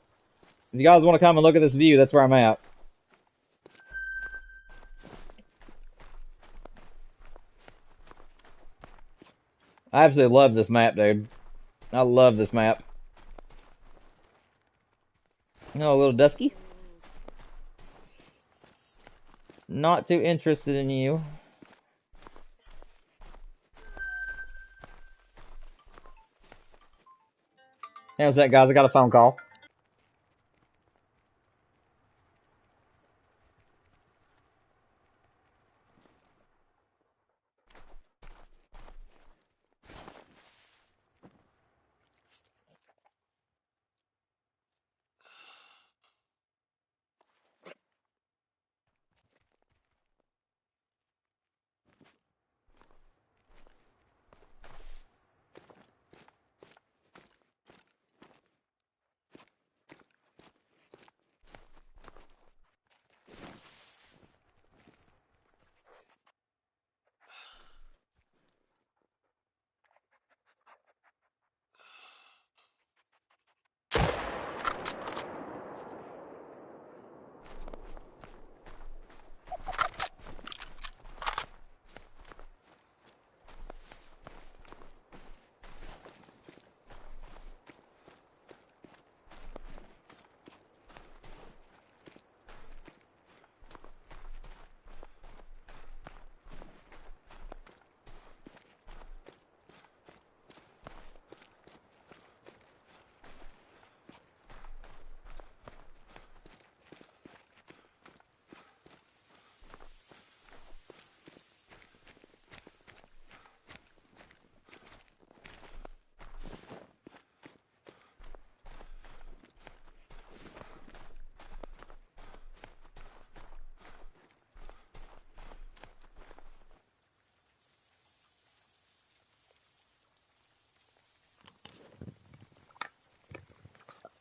if you guys want to come and look at this view, that's where I'm at. I absolutely love this map, dude. I love this map. Oh, a little dusky. Not too interested in you. How's that, guys? I got a phone call.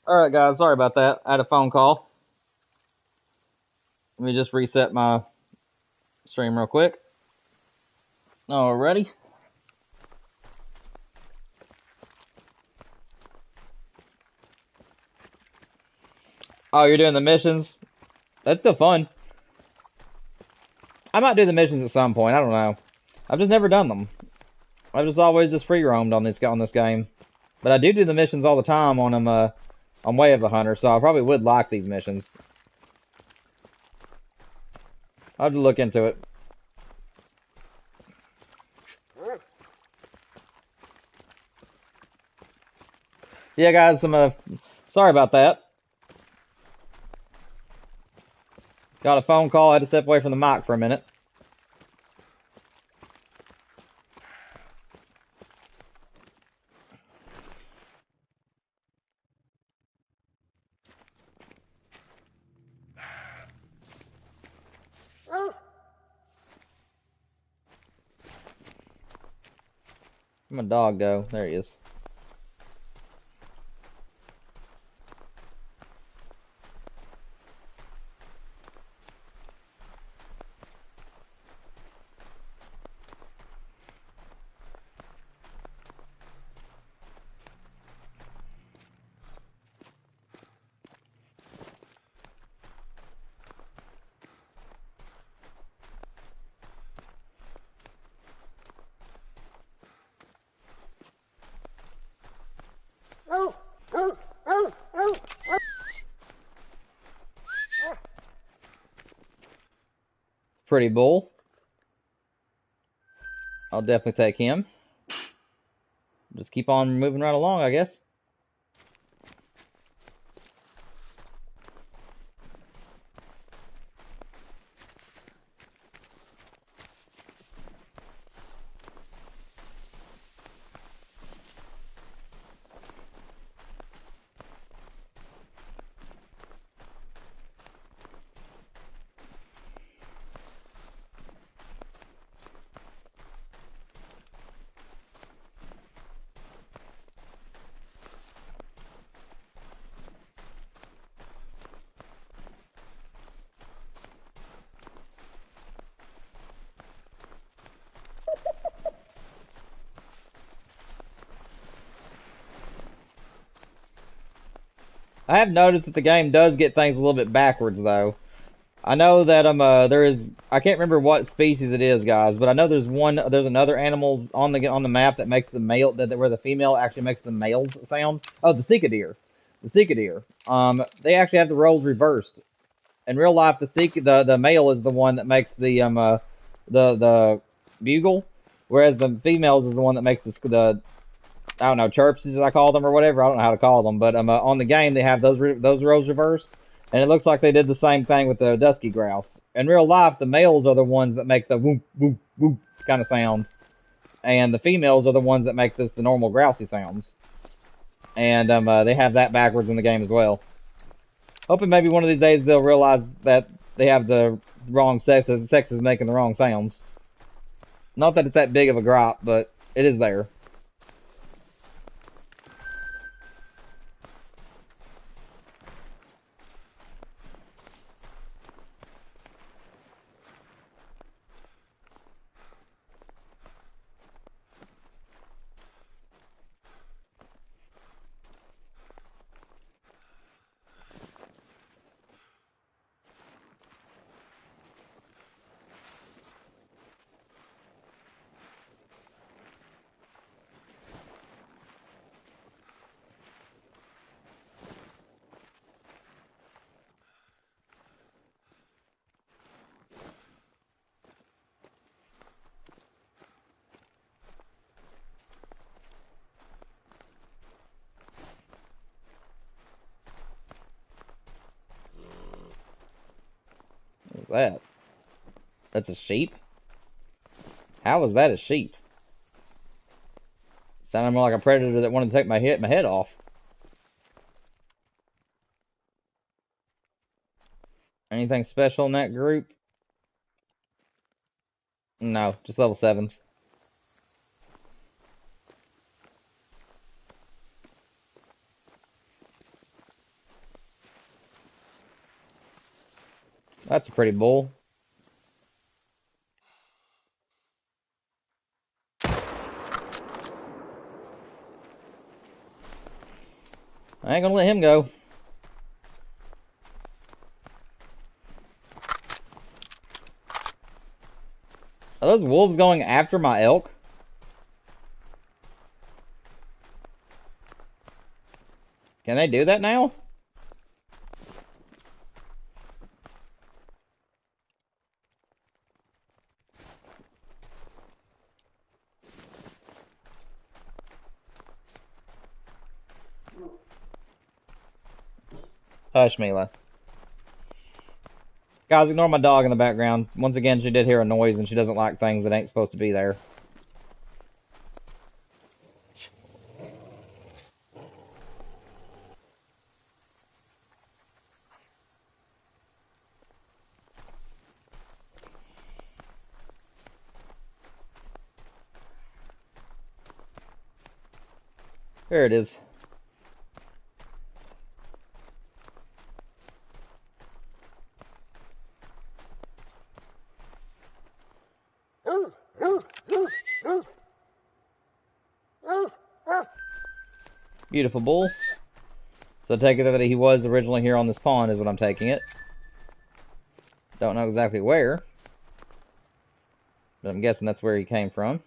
Alright, guys. Sorry about that. I had a phone call. Let me just reset my stream real quick. Alrighty. Oh, you're doing the missions? That's still fun. I might do the missions at some point. I don't know. I've just never done them. I've just always just free roamed on this game. But I do the missions all the time on Way of the Hunter, so I probably would like these missions. I'll have to look into it. Yeah, guys, I'm sorry about that. Got a phone call. I had to step away from the mic for a minute. Where'd my dog go? There he is. Pretty bull. I'll definitely take him. Just keep on moving right along, I guess. I have noticed that the game does get things a little bit backwards, though. I know that there is, I can't remember what species it is, guys, but I know there's another animal on the map that makes the male, where the female actually makes the male's sound. Oh, the cicadeer. The cicadeer. They actually have the roles reversed. In real life, the male is the one that makes the bugle, whereas the females is the one that makes the I don't know, chirps as I call them or whatever. I don't know how to call them, but on the game they have those roles reversed, and it looks like they did the same thing with the dusky grouse. In real life, the males are the ones that make the whoop whoop whoop kind of sound, and the females are the ones that make the normal grousey sounds. And they have that backwards in the game as well. Hoping maybe one of these days they'll realize that they have the wrong sexes. The sex is making the wrong sounds. Not that it's that big of a gripe, but it is there. What's that? That's a sheep? How is that a sheep? Sounded more like a predator that wanted to take my head off. Anything special in that group? No, just level 7s. That's a pretty bull. I ain't gonna let him go. Are those wolves going after my elk? Can they do that now? Hush, Mila. Guys, ignore my dog in the background. Once again, she did hear a noise and she doesn't like things that ain't supposed to be there. There it is. Beautiful bull. So I take it that he was originally here on this pond is what I'm taking it. Don't know exactly where, but I'm guessing that's where he came from.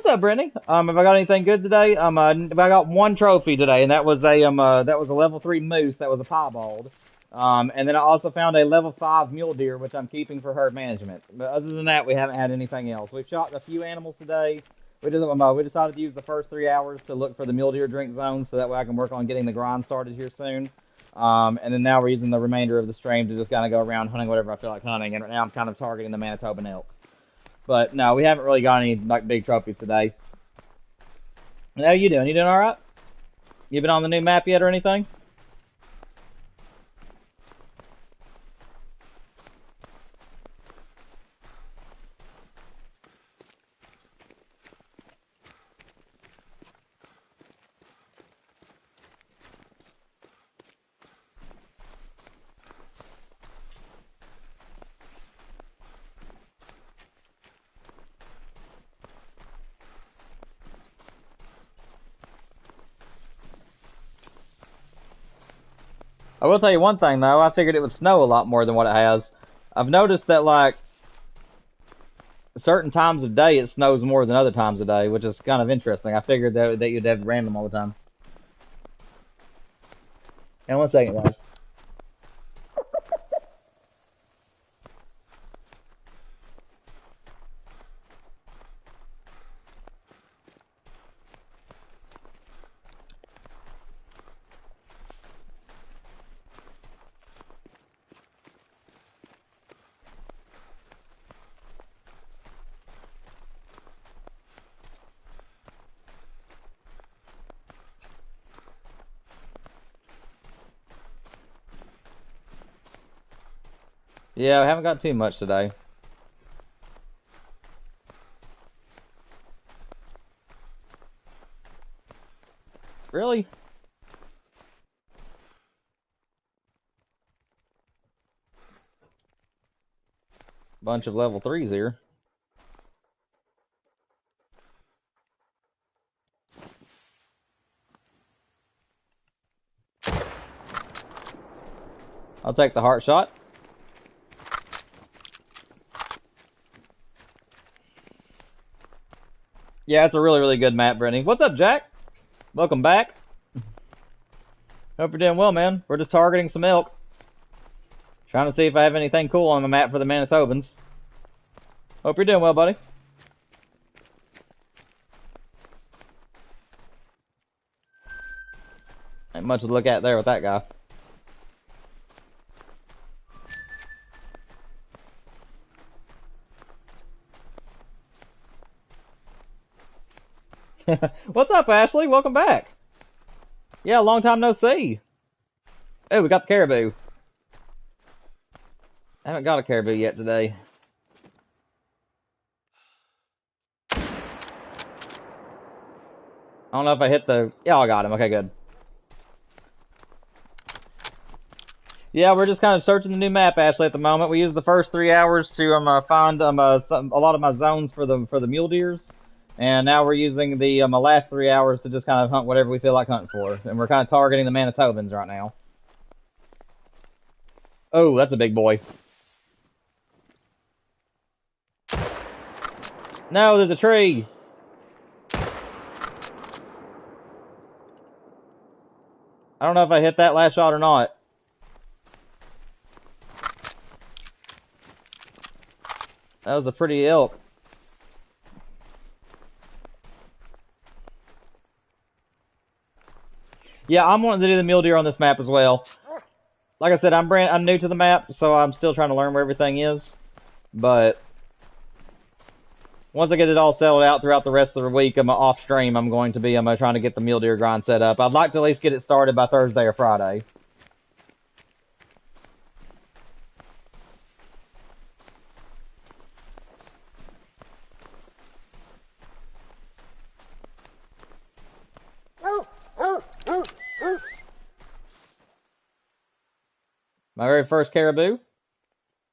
What's up, Brittany? Have I got anything good today? I got one trophy today, and that was a level 3 moose. That was a piebald. And then I also found a level 5 mule deer, which I'm keeping for herd management. But other than that, we haven't had anything else. We've shot a few animals today. We decided to use the first 3 hours to look for the mule deer drink zone, so that way I can work on getting the grind started here soon. And then now we're using the remainder of the stream to just kind of go around hunting whatever I feel like hunting. And right now I'm kind of targeting the Manitoban elk. But no, we haven't really got any like big trophies today. How you doing? You doing all right? You been on the new map yet or anything? I will tell you one thing though, I figured it would snow a lot more than what it has. I've noticed that like certain times of day it snows more than other times of day, which is kind of interesting. I figured that you'd have random all the time. And 1 second, guys. Yeah, I haven't got too much today. Really? Bunch of level 3s here. I'll take the heart shot. Yeah, it's a really, really good map, Brittany. What's up, Jack? Welcome back. Hope you're doing well, man. We're just targeting some elk. Trying to see if I have anything cool on the map for the Manitobans. Hope you're doing well, buddy. Ain't much to look at there with that guy. What's up, Ashley? Welcome back. Yeah, long time no see. Oh, we got the caribou. I haven't got a caribou yet today. I don't know if I hit the... Yeah, I got him. Okay, good. Yeah, we're just kind of searching the new map, Ashley, at the moment. We used the first 3 hours to find a lot of my zones for the mule deers. And now we're using the last 3 hours to just kind of hunt whatever we feel like hunting for. And we're kind of targeting the Manitobans right now. Oh, that's a big boy. No, there's a tree. I don't know if I hit that last shot or not. That was a pretty elk. Yeah, I'm wanting to do the mule deer on this map as well. Like I said, I'm new to the map, so I'm still trying to learn where everything is. But once I get it all settled out throughout the rest of the week, off stream, I'm going to be trying to get the mule deer grind set up. I'd like to at least get it started by Thursday or Friday. My very first caribou.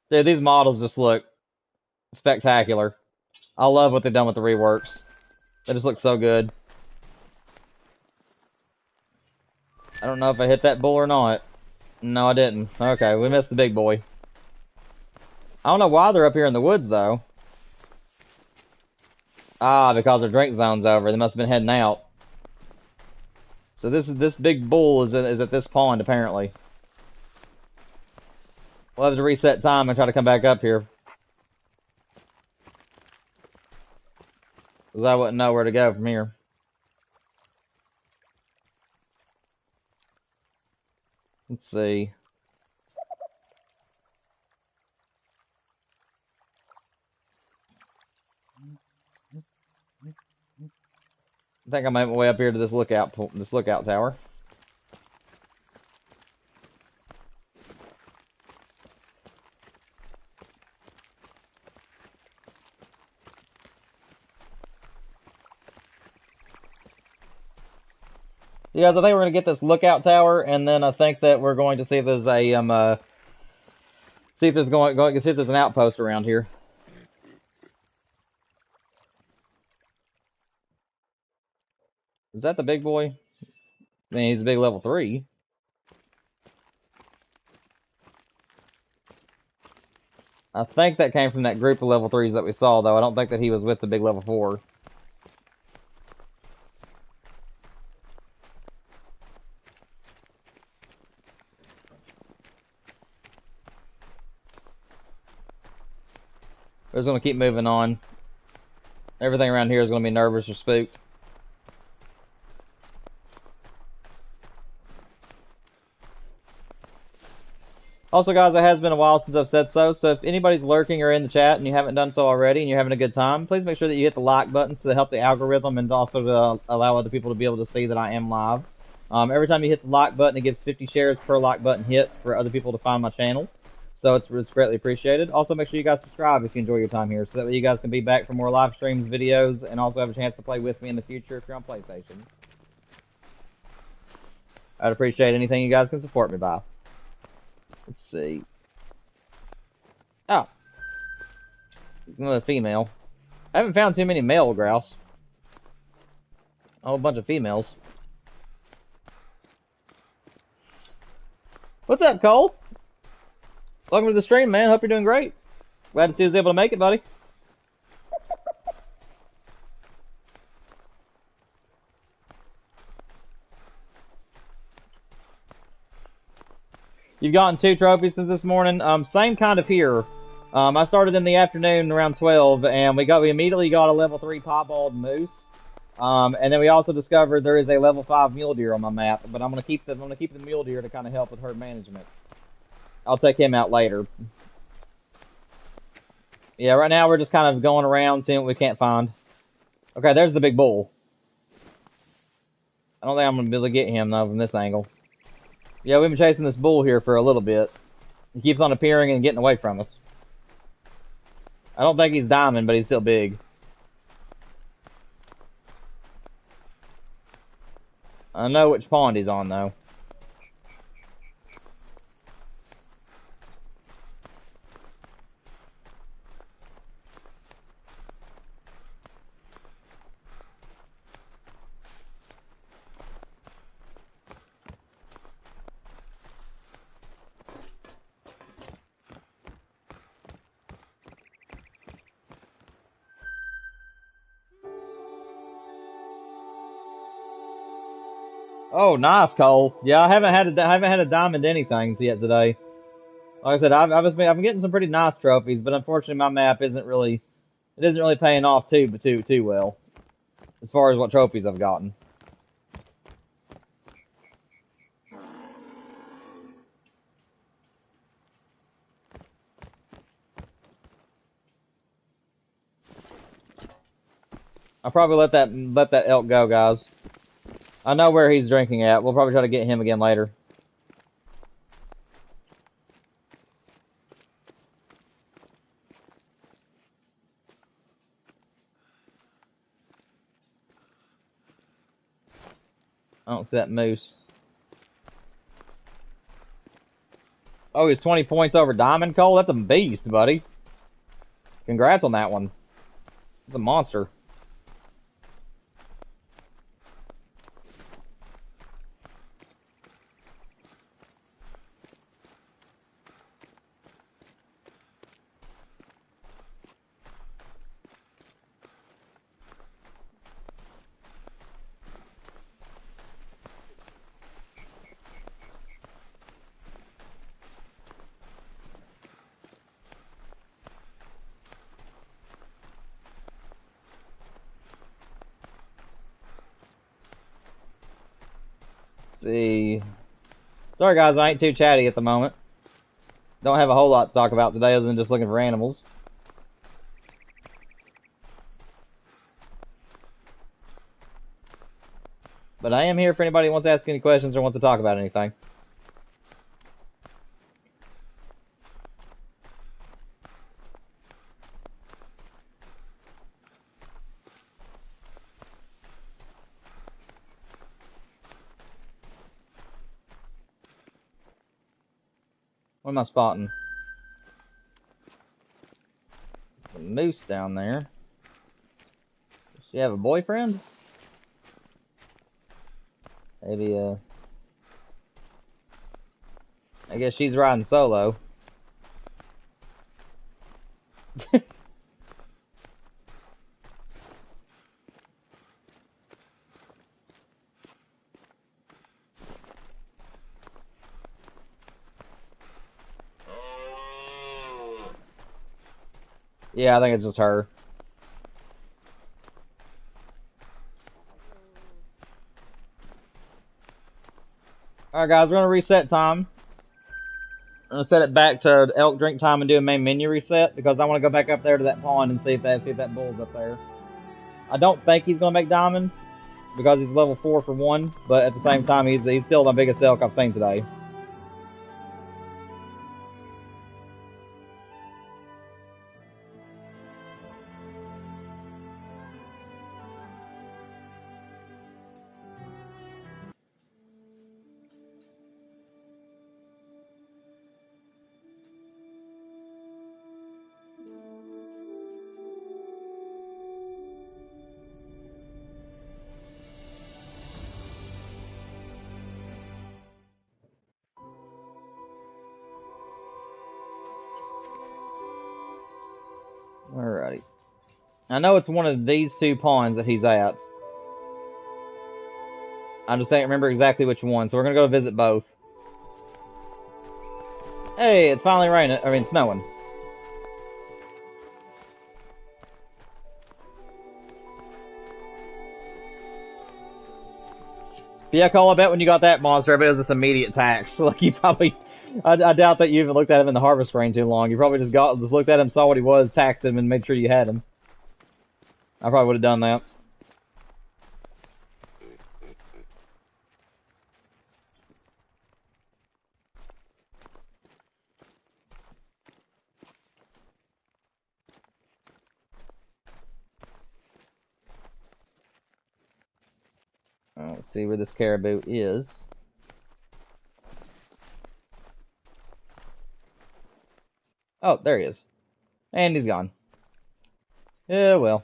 Dude, these models just look spectacular. I love what they've done with the reworks. They just look so good. I don't know if I hit that bull or not. No, I didn't. Okay, we missed the big boy. I don't know why they're up here in the woods, though. Ah, because their drink zone's over. They must have been heading out. So this big bull is at this pond apparently. We'll have to reset time and try to come back up here. Because I wouldn't know where to go from here. Let's see. I think I made my way up here to this lookout tower. Yeah, guys, I think we're gonna get this lookout tower, and then I think that we're going to see if there's a see if there's an outpost around here. Is that the big boy? I mean, he's a big level 3. I think that came from that group of level 3s that we saw, though. I don't think that he was with the big level 4. We're just gonna keep moving on. Everything around here is gonna be nervous or spooked. Also, guys, it has been a while since I've said so, so if anybody's lurking or in the chat and you haven't done so already and you're having a good time, please make sure that you hit the like button to help the algorithm and also to allow other people to be able to see that I am live. Every time you hit the like button, it gives 50 shares per like button hit for other people to find my channel. So it's greatly appreciated. Also, make sure you guys subscribe if you enjoy your time here, so that way you guys can be back for more live streams, videos, and also have a chance to play with me in the future if you're on PlayStation. I'd appreciate anything you guys can support me by. Let's see. Oh. Another female. I haven't found too many male grouse. A whole bunch of females. What's up, Cole? Welcome to the stream, man. Hope you're doing great. Glad to see you was able to make it, buddy. You've gotten 2 trophies since this morning. Same kind of here. I started in the afternoon around 12, and we immediately got a level 3 piebald moose. And then we also discovered there is a level 5 mule deer on my map, but I'm gonna keep the mule deer to kind of help with herd management. I'll take him out later. Yeah, right now we're just kind of going around seeing what we can't find. Okay, there's the big bull. I don't think I'm gonna be able to get him though from this angle. Yeah, we've been chasing this bull here for a little bit. He keeps on appearing and getting away from us. I don't think he's diamond, but he's still big. I know which pond he's on though. Oh, nice, Cole. Yeah, I haven't had a diamond anything yet today. Like I said, I've been getting some pretty nice trophies, but unfortunately my map isn't really paying off too well as far as what trophies I've gotten. I'll probably let that elk go, guys. I know where he's drinking at. We'll probably try to get him again later. I don't see that moose. Oh, he's 20 points over Diamond, Cole? That's a beast, buddy. Congrats on that one. It's a monster. see. Sorry guys, I ain't too chatty at the moment. Don't have a whole lot to talk about today other than just looking for animals. But I am here if anybody wants to ask any questions or wants to talk about anything. What am I spotting? A moose down there. Does she have a boyfriend? Maybe, I guess she's riding solo. Yeah, I think it's just her. Alright guys, we're gonna reset time. I'm gonna set it back to elk drink time and do a main menu reset because I want to go back up there to that pond and see if that bull's up there. I don't think he's gonna make diamond because he's level 4 for 1, but at the same time he's still the biggest elk I've seen today. Alrighty. I know it's one of these two ponds that he's at. I just can't remember exactly which one, so we're gonna go visit both. Hey, it's finally raining. I mean, snowing. But yeah, Cole, I bet when you got that monster, I bet it was just immediate tax. Like, you probably... I doubt that you even looked at him in the harvest screen too long. You probably just looked at him, saw what he was, taxed him, and made sure you had him. I probably would have done that. Let's see where this caribou is. Oh, there he is. And he's gone. Yeah, well.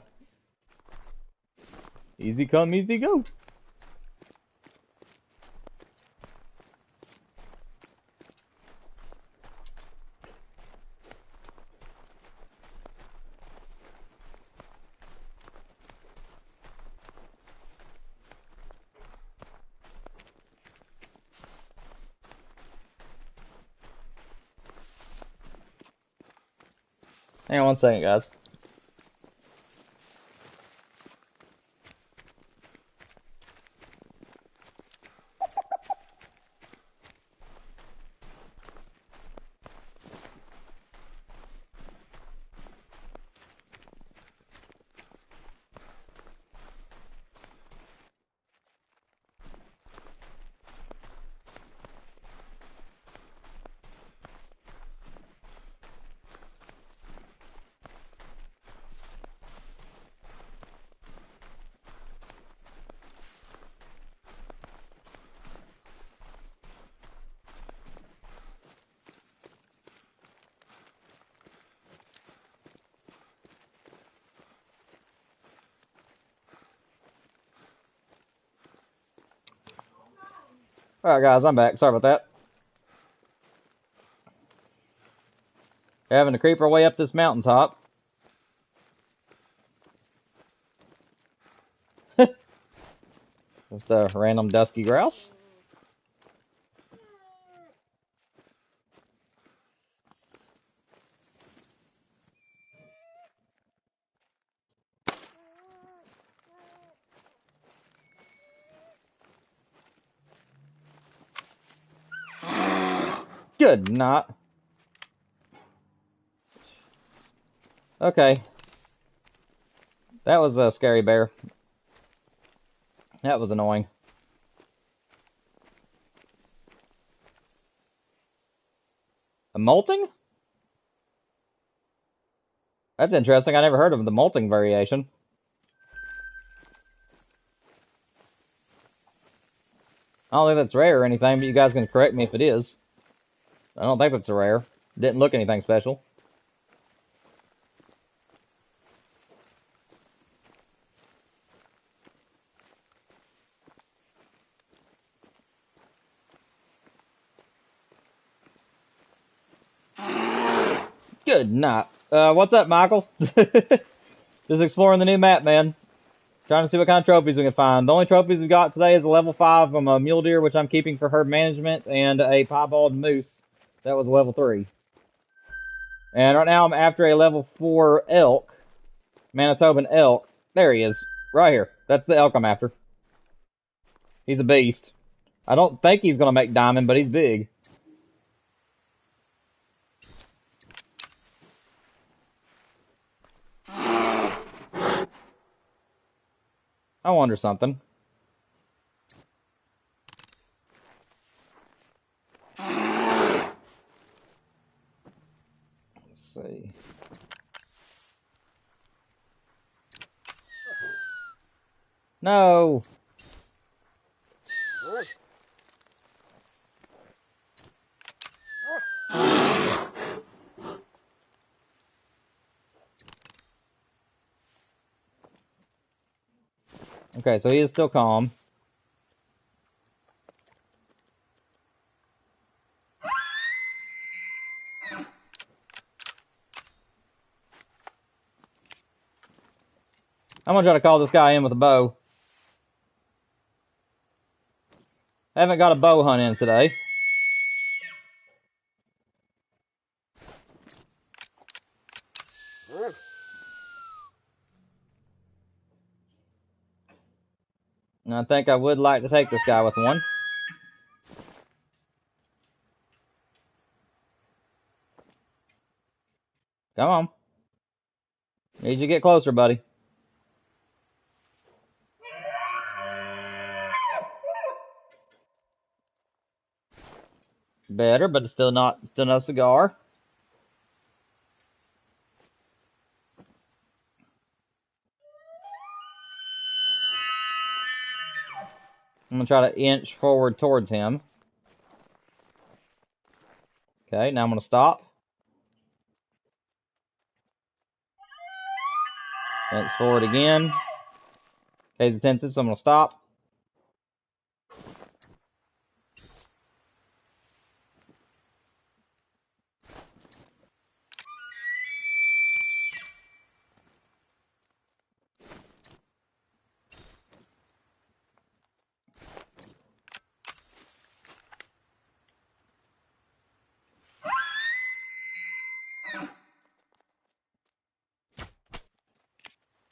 Easy come, easy go. Hang on one second, guys. Alright, guys, I'm back. Sorry about that. Having to creep our way up this mountaintop. Just a random dusky grouse. Good night. Okay. That was a scary bear. That was annoying. A molting? That's interesting. I never heard of the molting variation. I don't think that's rare or anything, but you guys can correct me if it is. I don't think that's a rare. Didn't look anything special. Good night. What's up, Michael? Just exploring the new map, man. Trying to see what kind of trophies we can find. The only trophies we got today is a level 5 from a mule deer, which I'm keeping for herd management, and a piebald moose. That was level 3. And right now I'm after a level 4 elk. Manitoban elk. There he is. Right here. That's the elk I'm after. He's a beast. I don't think he's going to make diamond, but he's big. I wonder something. Let's see. No. Okay, so he is still calm. I'm gonna try to call this guy in with a bow. I haven't got a bow hunt in today. And I think I would like to take this guy with one. Come on. Need you to get closer, buddy. Better, but it's still no cigar. I'm gonna try to inch forward towards him. Okay, now I'm gonna stop. Inch forward again. Okay, he's attentive, so I'm gonna stop.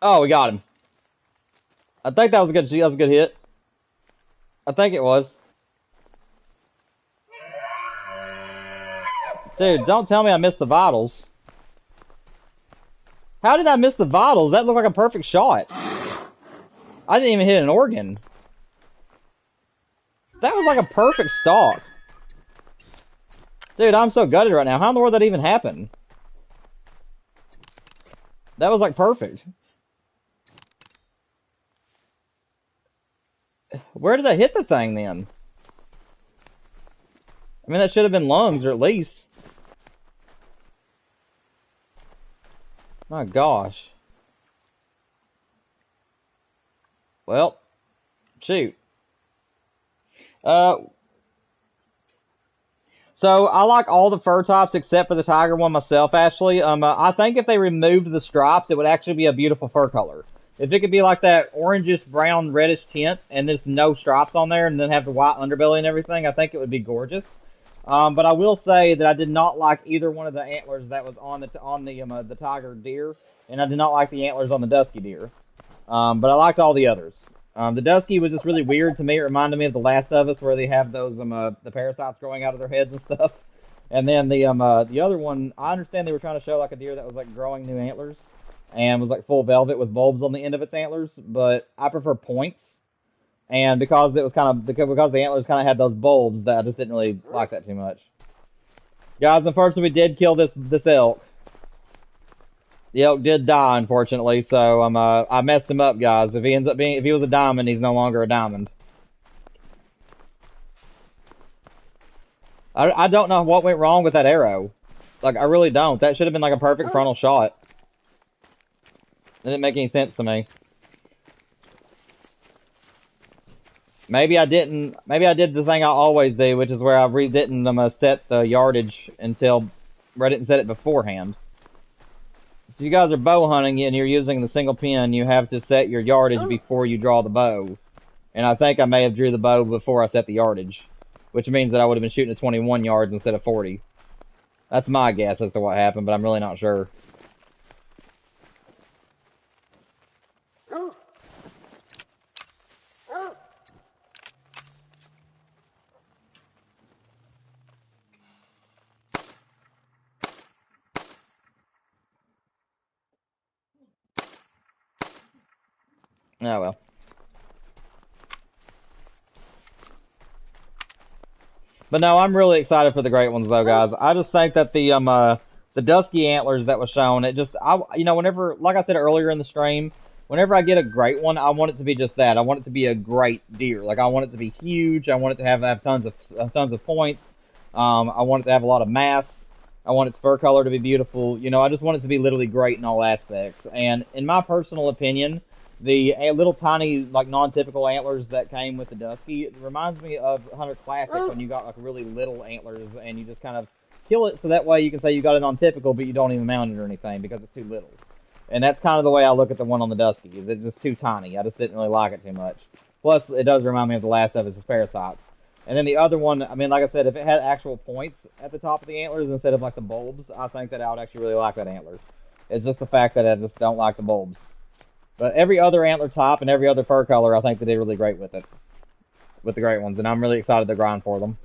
Oh, we got him. I think that was a good hit. I think it was. Dude, don't tell me I missed the vitals. How did I miss the vitals? That looked like a perfect shot. I didn't even hit an organ. That was like a perfect stalk. Dude, I'm so gutted right now. How in the world did that even happen? That was like perfect. Where did I hit the thing then? I mean, that should have been lungs, or at least. My gosh. Well, shoot. So I like all the fur tops except for the tiger one myself, Ashley. I think if they removed the stripes, it would actually be a beautiful fur color. If it could be like that orangish, brown, reddish tint, and there's no stripes on there, and then have the white underbelly and everything, I think it would be gorgeous. But I will say that I did not like either one of the antlers that was on the tiger deer, and I did not like the antlers on the dusky deer. But I liked all the others. The dusky was just really weird to me. It reminded me of The Last of Us, where they have those the parasites growing out of their heads and stuff. And then the other one, I understand they were trying to show like a deer that was like growing new antlers and was like full velvet with bulbs on the end of its antlers, but I prefer points. And because it was kind of because the antlers kind of had those bulbs, that I just didn't really like that too much. Guys, unfortunately, we did kill this elk. The elk did die, unfortunately, so I messed him up, guys. If he was a diamond, he's no longer a diamond. I don't know what went wrong with that arrow. Like, I really don't. That should have been like a perfect frontal shot. It didn't make any sense to me. Maybe I didn't. Maybe I did the thing I always do, which is where I didn't set the yardage where I didn't set it beforehand. If you guys are bow hunting and you're using the single pin, you have to set your yardage before you draw the bow. And I think I may have drew the bow before I set the yardage, which means that I would have been shooting at 21 yards instead of 40. That's my guess as to what happened, but I'm really not sure. Oh well. But no, I'm really excited for the great ones though, guys. I just think that the dusky antlers that was shown, whenever, like I said earlier in the stream, whenever I get a great one, I want it to be just that. I want it to be a great deer. Like I want it to be huge. I want it to have tons of points. I want it to have a lot of mass. I want its fur color to be beautiful. I just want it to be literally great in all aspects. And in my personal opinion, the little tiny, like, non-typical antlers that came with the Dusky, it reminds me of Hunter Classic when you got, like, really little antlers and you just kind of kill it so that way you can say you got it on typical, but you don't even mount it or anything because it's too little. And that's kind of the way I look at the one on the Dusky, is it's just too tiny. I just didn't really like it too much. Plus, it does remind me of the last of his parasites. And then the other one, I mean, like I said, if it had actual points at the top of the antlers instead of, like, the bulbs, I think that I would actually really like that antler. It's just the fact that I just don't like the bulbs. But every other antler top and every other fur color, I think they did really great with it. With the great ones, and I'm really excited to grind for them.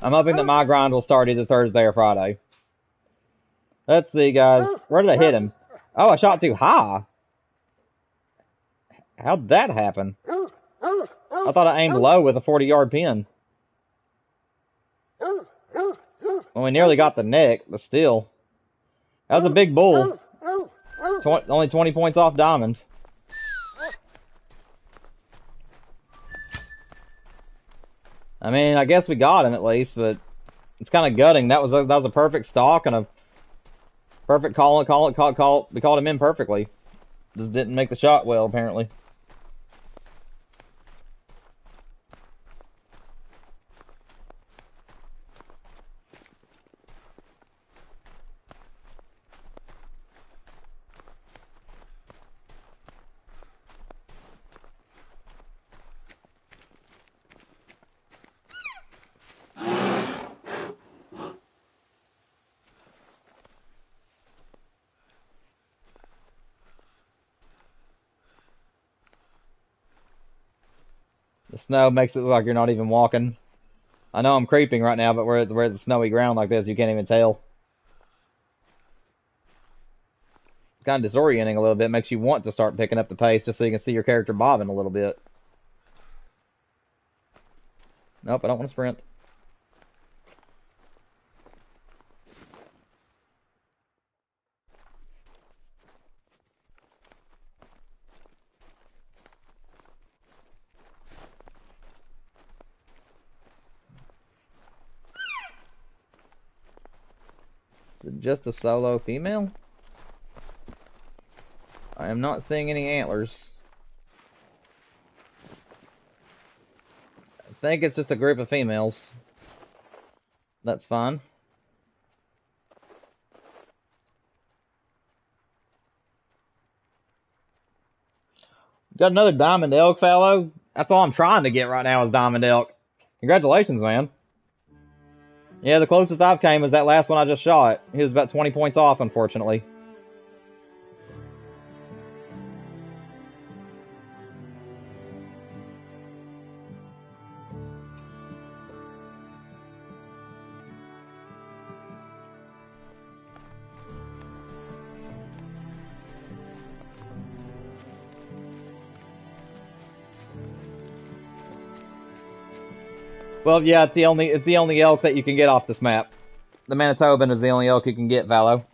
I'm hoping that my grind will start either Thursday or Friday. Let's see, guys. Where did I hit him? Oh, I shot too high. How'd that happen? I thought I aimed low with a 40-yard pin. Well, we nearly got the neck, but still. That was a big bull. Only 20 points off diamond. I mean, I guess we got him at least, but it's kind of gutting. That was a perfect stalk and a perfect call. We called him in perfectly. Just didn't make the shot well, apparently. The snow makes it look like you're not even walking. I know I'm creeping right now, but where it's a snowy ground like this, you can't even tell. It's kind of disorienting a little bit. Makes you want to start picking up the pace just so you can see your character bobbing a little bit. Nope, I don't want to sprint. Just a solo female? I am not seeing any antlers. I think it's just a group of females. That's fine. Got another diamond elk, fellow. That's all I'm trying to get right now is diamond elk. Congratulations, man. Yeah, the closest I've came is that last one I just shot. He was about 20 points off, unfortunately. Well, yeah, it's the only elk that you can get off this map. The Manitoban is the only elk you can get, Valo.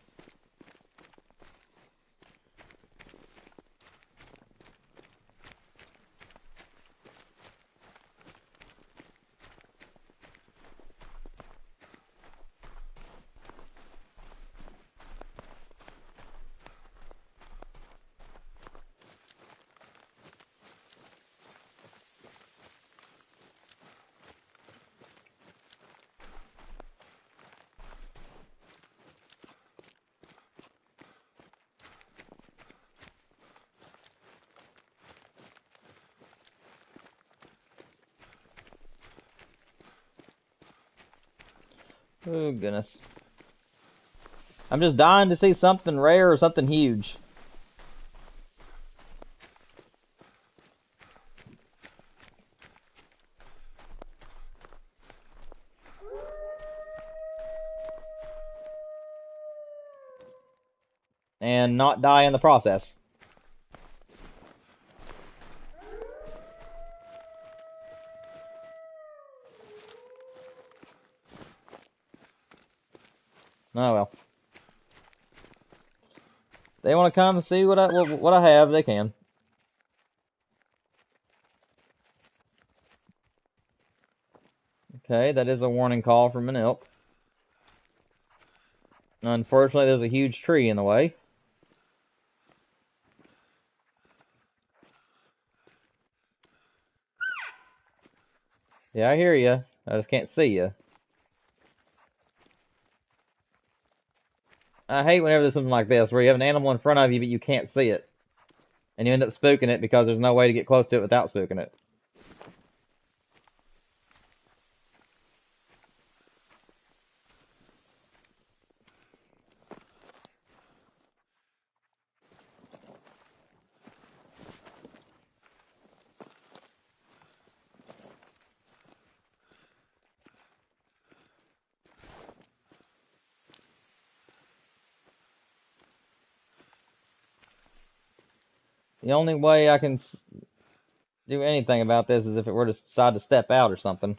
Oh, goodness. I'm just dying to see something rare or something huge. And not die in the process. Oh well. They want to come and see what I have, they can. Okay, that is a warning call from an elk. Unfortunately, there's a huge tree in the way. Yeah, I hear you. I just can't see you. I hate whenever there's something like this, where you have an animal in front of you, but you can't see it. And you end up spooking it because there's no way to get close to it without spooking it. The only way I can do anything about this is if it were to decide to step out or something.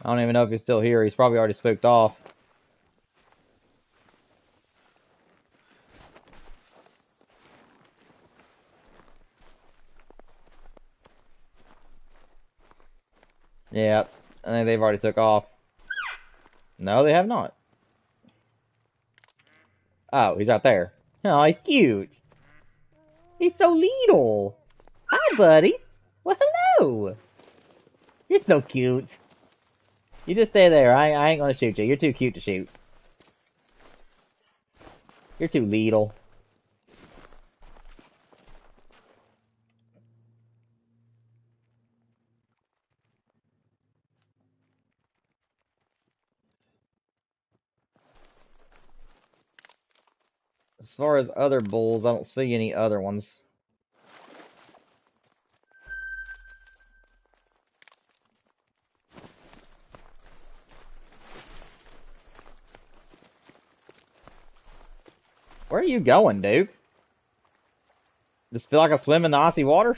I don't even know if he's still here. He's probably already spooked off. Yeah, I think they've already took off. No, they have not. Oh, he's out there. Oh, he's cute. He's so little. Hi, buddy. Well, hello. You're so cute. You just stay there. I ain't gonna shoot you. You're too cute to shoot. You're too little. As far as other bulls, I don't see any other ones. Where are you going, Duke? Just feel like I swim in the icy water?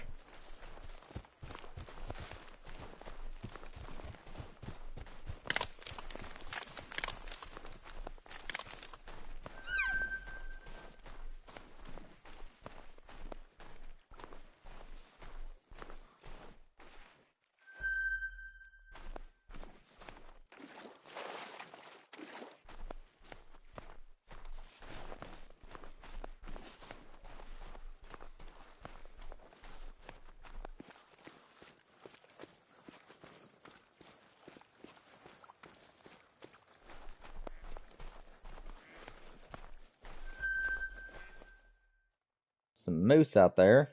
Some moose out there.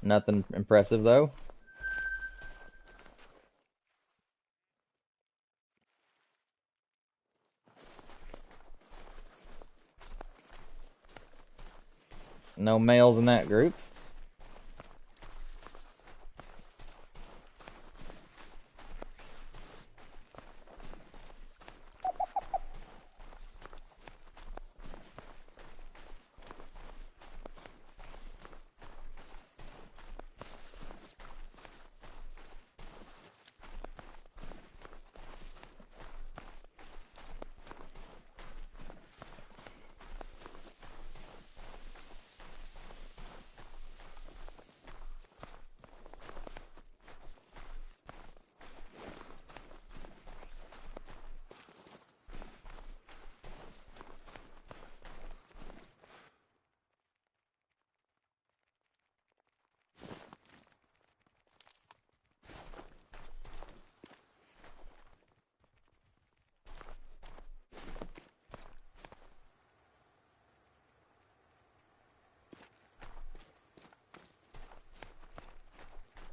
Nothing impressive, though. No males in that group.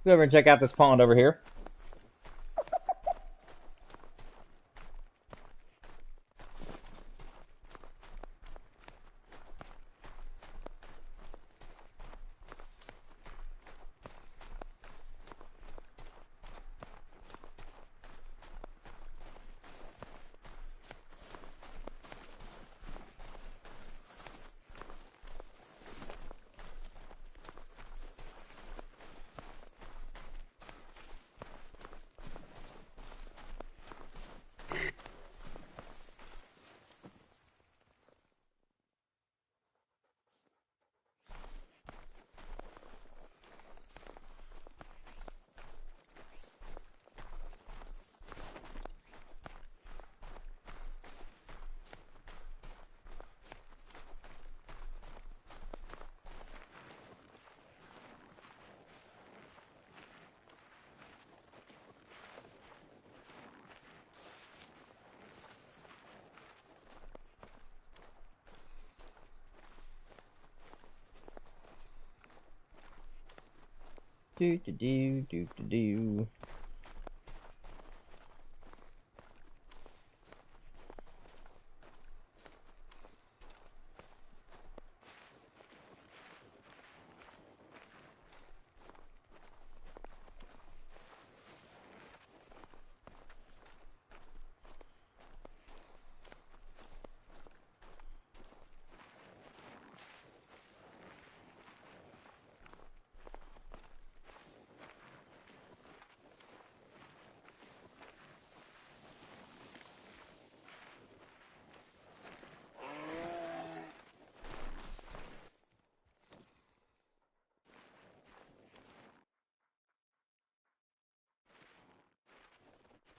Go over and check out this pond over here. Do do do do do do.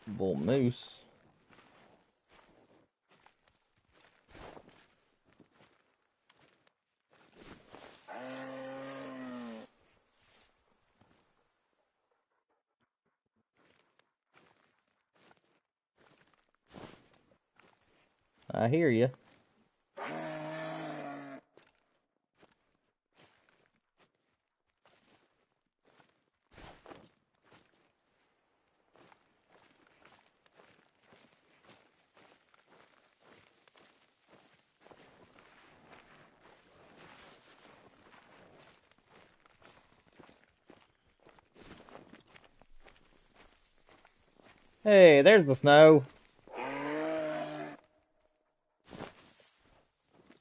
Bull moose. I hear you. Hey, there's the snow.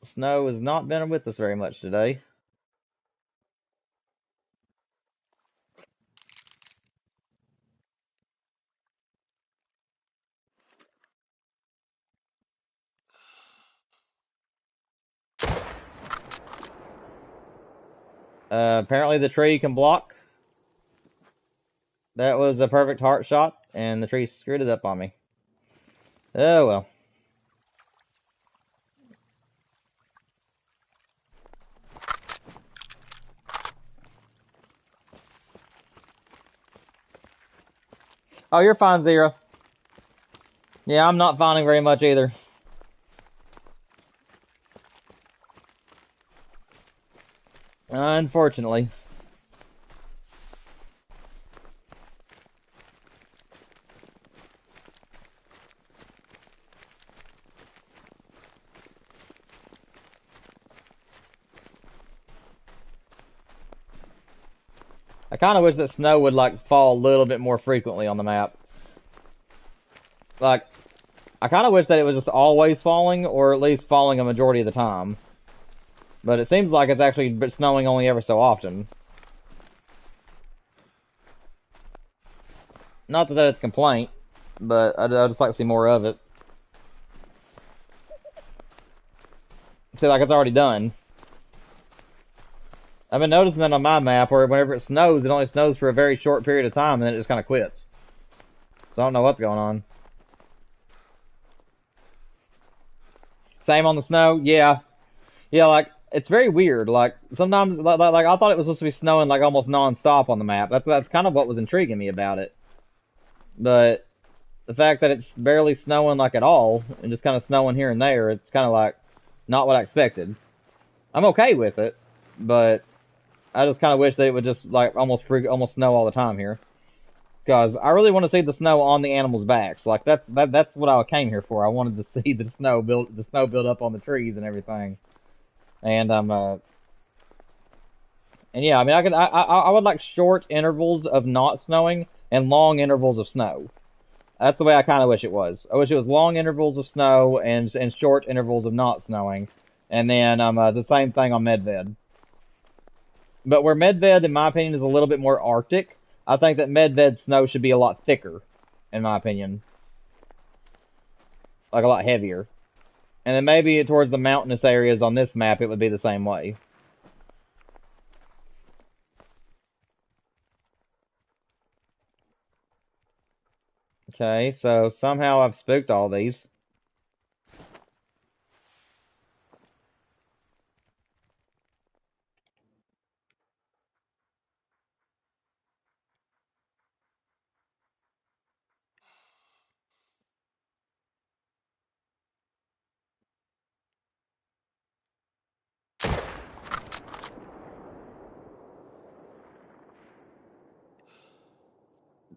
Snow has not been with us very much today. Apparently the tree can block. That was a perfect heart shot, and the tree screwed it up on me. Oh well. Oh, you're fine, Zero. Yeah, I'm not finding very much either. Unfortunately. I kind of wish that snow would, like, fall a little bit more frequently on the map. Like, I kind of wish that it was just always falling, or at least falling a majority of the time. But it seems like it's actually snowing only ever so often. Not that it's a complaint, but I'd just like to see more of it. See, like, it's already done. I've been noticing that on my map, where whenever it snows, it only snows for a very short period of time, and then it just kind of quits. So I don't know what's going on. Same on the snow? Yeah. Yeah, like, it's very weird. Like, sometimes, like I thought it was supposed to be snowing, like, almost non-stop on the map. That's kind of what was intriguing me about it. But the fact that it's barely snowing, like, at all, and just kind of snowing here and there, it's kind of, like, not what I expected. I'm okay with it, but I just kind of wish that it would just like almost snow all the time here. Because I really want to see the snow on the animals' backs. Like that's what I came here for. I wanted to see the snow build up on the trees and everything. And and yeah, I mean I would like short intervals of not snowing and long intervals of snow. That's the way I kind of wish it was. I wish it was long intervals of snow and short intervals of not snowing. And then the same thing on Medved. But where Medved, in my opinion, is a little bit more Arctic, I think that Medved's snow should be a lot thicker, in my opinion. Like a lot heavier. And then maybe towards the mountainous areas on this map, it would be the same way. Okay, so somehow I've spooked all these.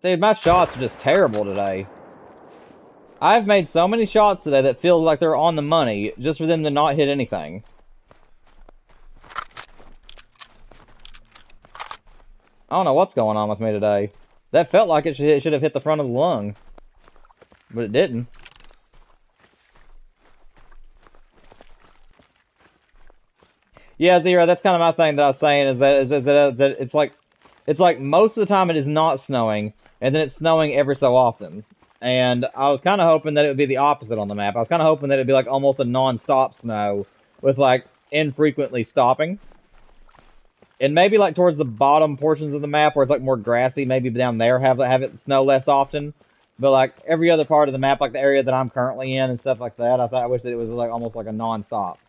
Dude, my shots are just terrible today. I've made so many shots today that feel like they're on the money, just for them to not hit anything. I don't know what's going on with me today. That felt like it should have hit the front of the lung. But it didn't. Yeah, Zero, that's kind of my thing that I was saying, is that it's like most of the time it is not snowing, and then it's snowing every so often. And I was kind of hoping that it would be the opposite on the map. I was kind of hoping that it'd be like almost a non-stop snow, with like infrequently stopping. And maybe like towards the bottom portions of the map where it's like more grassy, maybe down there have it snow less often. But like every other part of the map, like the area that I'm currently in and stuff like that, I wish that it was like almost like a non-stop.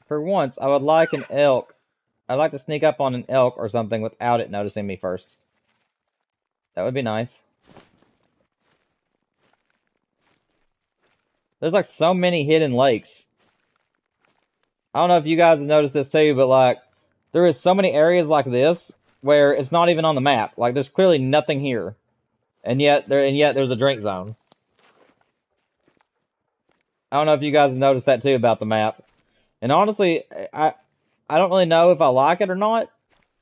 For once, I would like an elk. I'd like to sneak up on an elk or something without it noticing me first. That would be nice. There's like so many hidden lakes. I don't know if you guys have noticed this too, but like there is so many areas like this where it's not even on the map. Like there's clearly nothing here, and yet there's a drink zone. I don't know if you guys have noticed that too about the map. And honestly, I don't really know if I like it or not,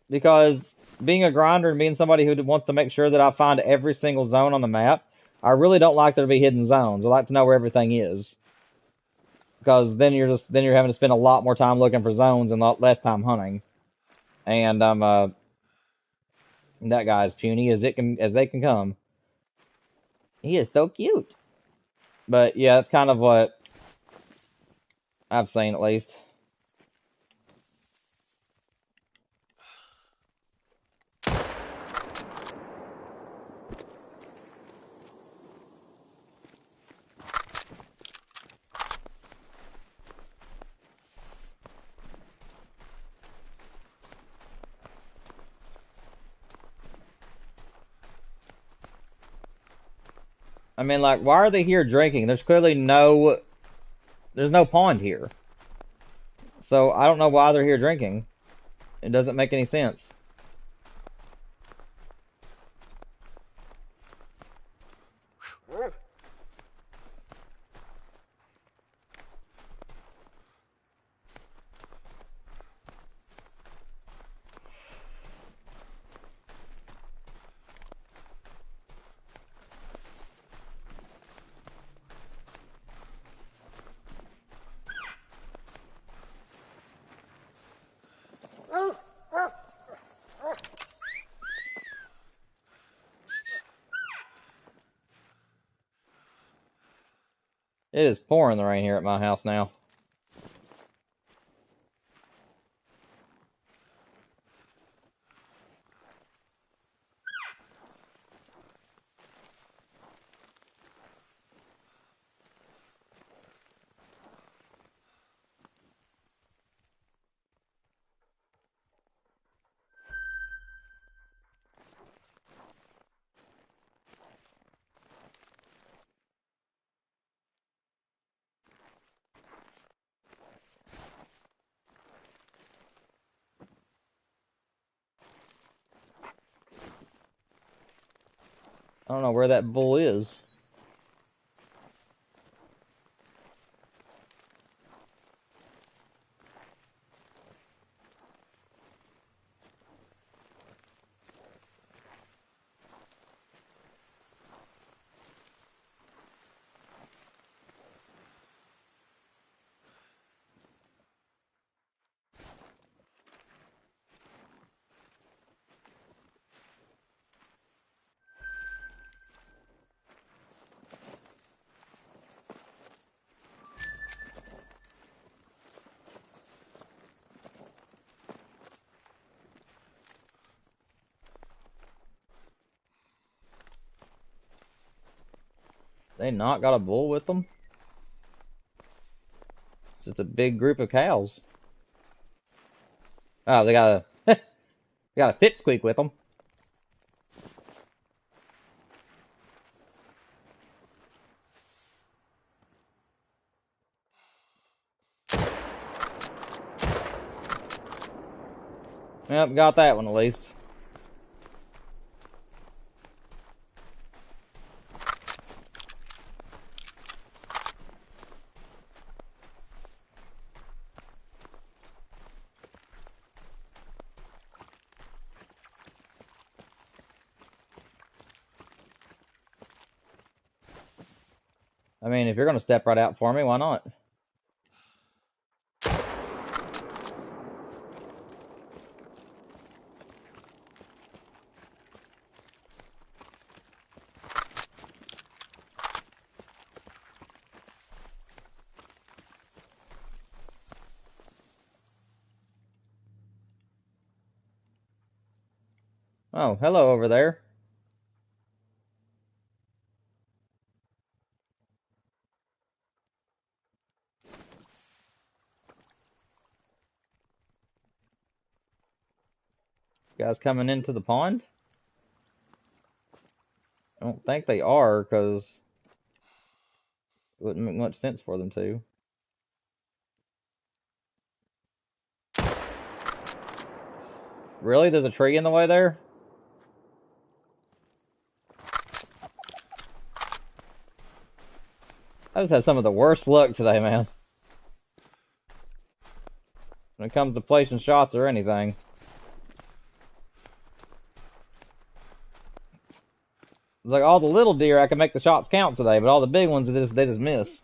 because being a grinder and being somebody who wants to make sure that I find every single zone on the map, I really don't like there to be hidden zones. I like to know where everything is, because then you're having to spend a lot more time looking for zones and a lot less time hunting. And that guy's puny as they can come. He is so cute. But yeah, that's kind of what I've seen, at least. I mean, like, why are they here drinking? There's clearly there's no pond here. So I don't know why they're here drinking. It doesn't make any sense. It is pouring the rain here at my house now. I don't know where that bull is. They not got a bull with them? It's just a big group of cows. Oh, they got a they got a pipsqueak with them. Yep, got that one at least. I mean, if you're gonna step right out for me, why not? Oh, hello over there. Guys coming into the pond? I don't think they are, because it wouldn't make much sense for them to. Really? There's a tree in the way there? I just had some of the worst luck today, man. When it comes to placing shots or anything. It's like all the little deer I can make the shots count today, but all the big ones they just miss.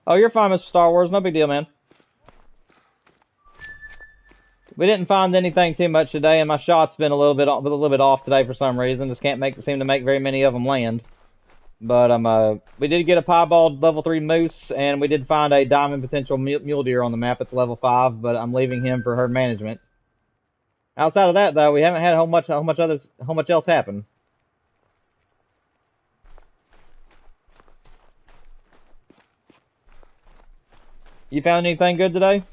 Oh, you're fine, Mr. Star Wars. No big deal, man. We didn't find anything too much today, and my shot's been a little bit off today for some reason. Just can't seem to make very many of them land. But we did get a piebald level 3 moose, and we did find a diamond potential mule deer on the map. It's level 5, but I'm leaving him for herd management. Outside of that, though, we haven't had how much else happen. You found anything good today?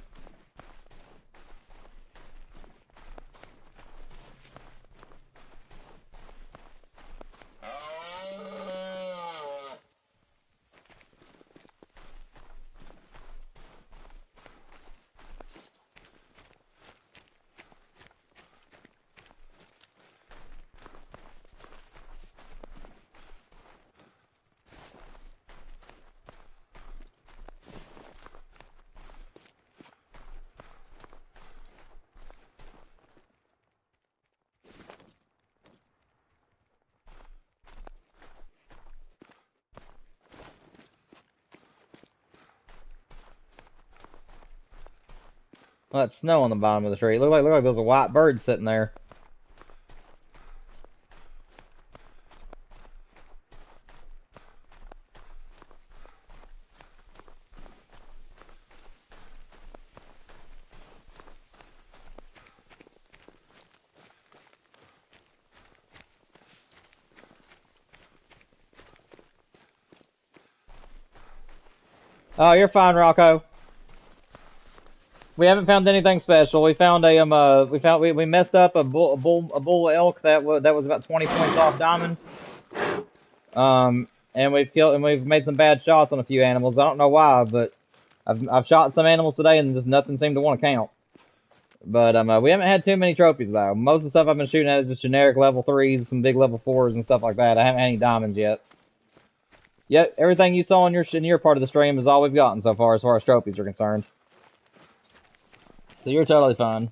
Well, that's snow on the bottom of the tree. Look like there's a white bird sitting there. Oh, you're fine, Rocco. We haven't found anything special. We found we messed up a bull elk that was about 20 points off diamond. And we've made some bad shots on a few animals. I don't know why, but I've shot some animals today and just nothing seemed to want to count. But we haven't had too many trophies though. Most of the stuff I've been shooting at is just generic level 3s, some big level 4s and stuff like that. I haven't had any diamonds yet. Yet everything you saw in your part of the stream is all we've gotten so far as trophies are concerned. So you're totally fine.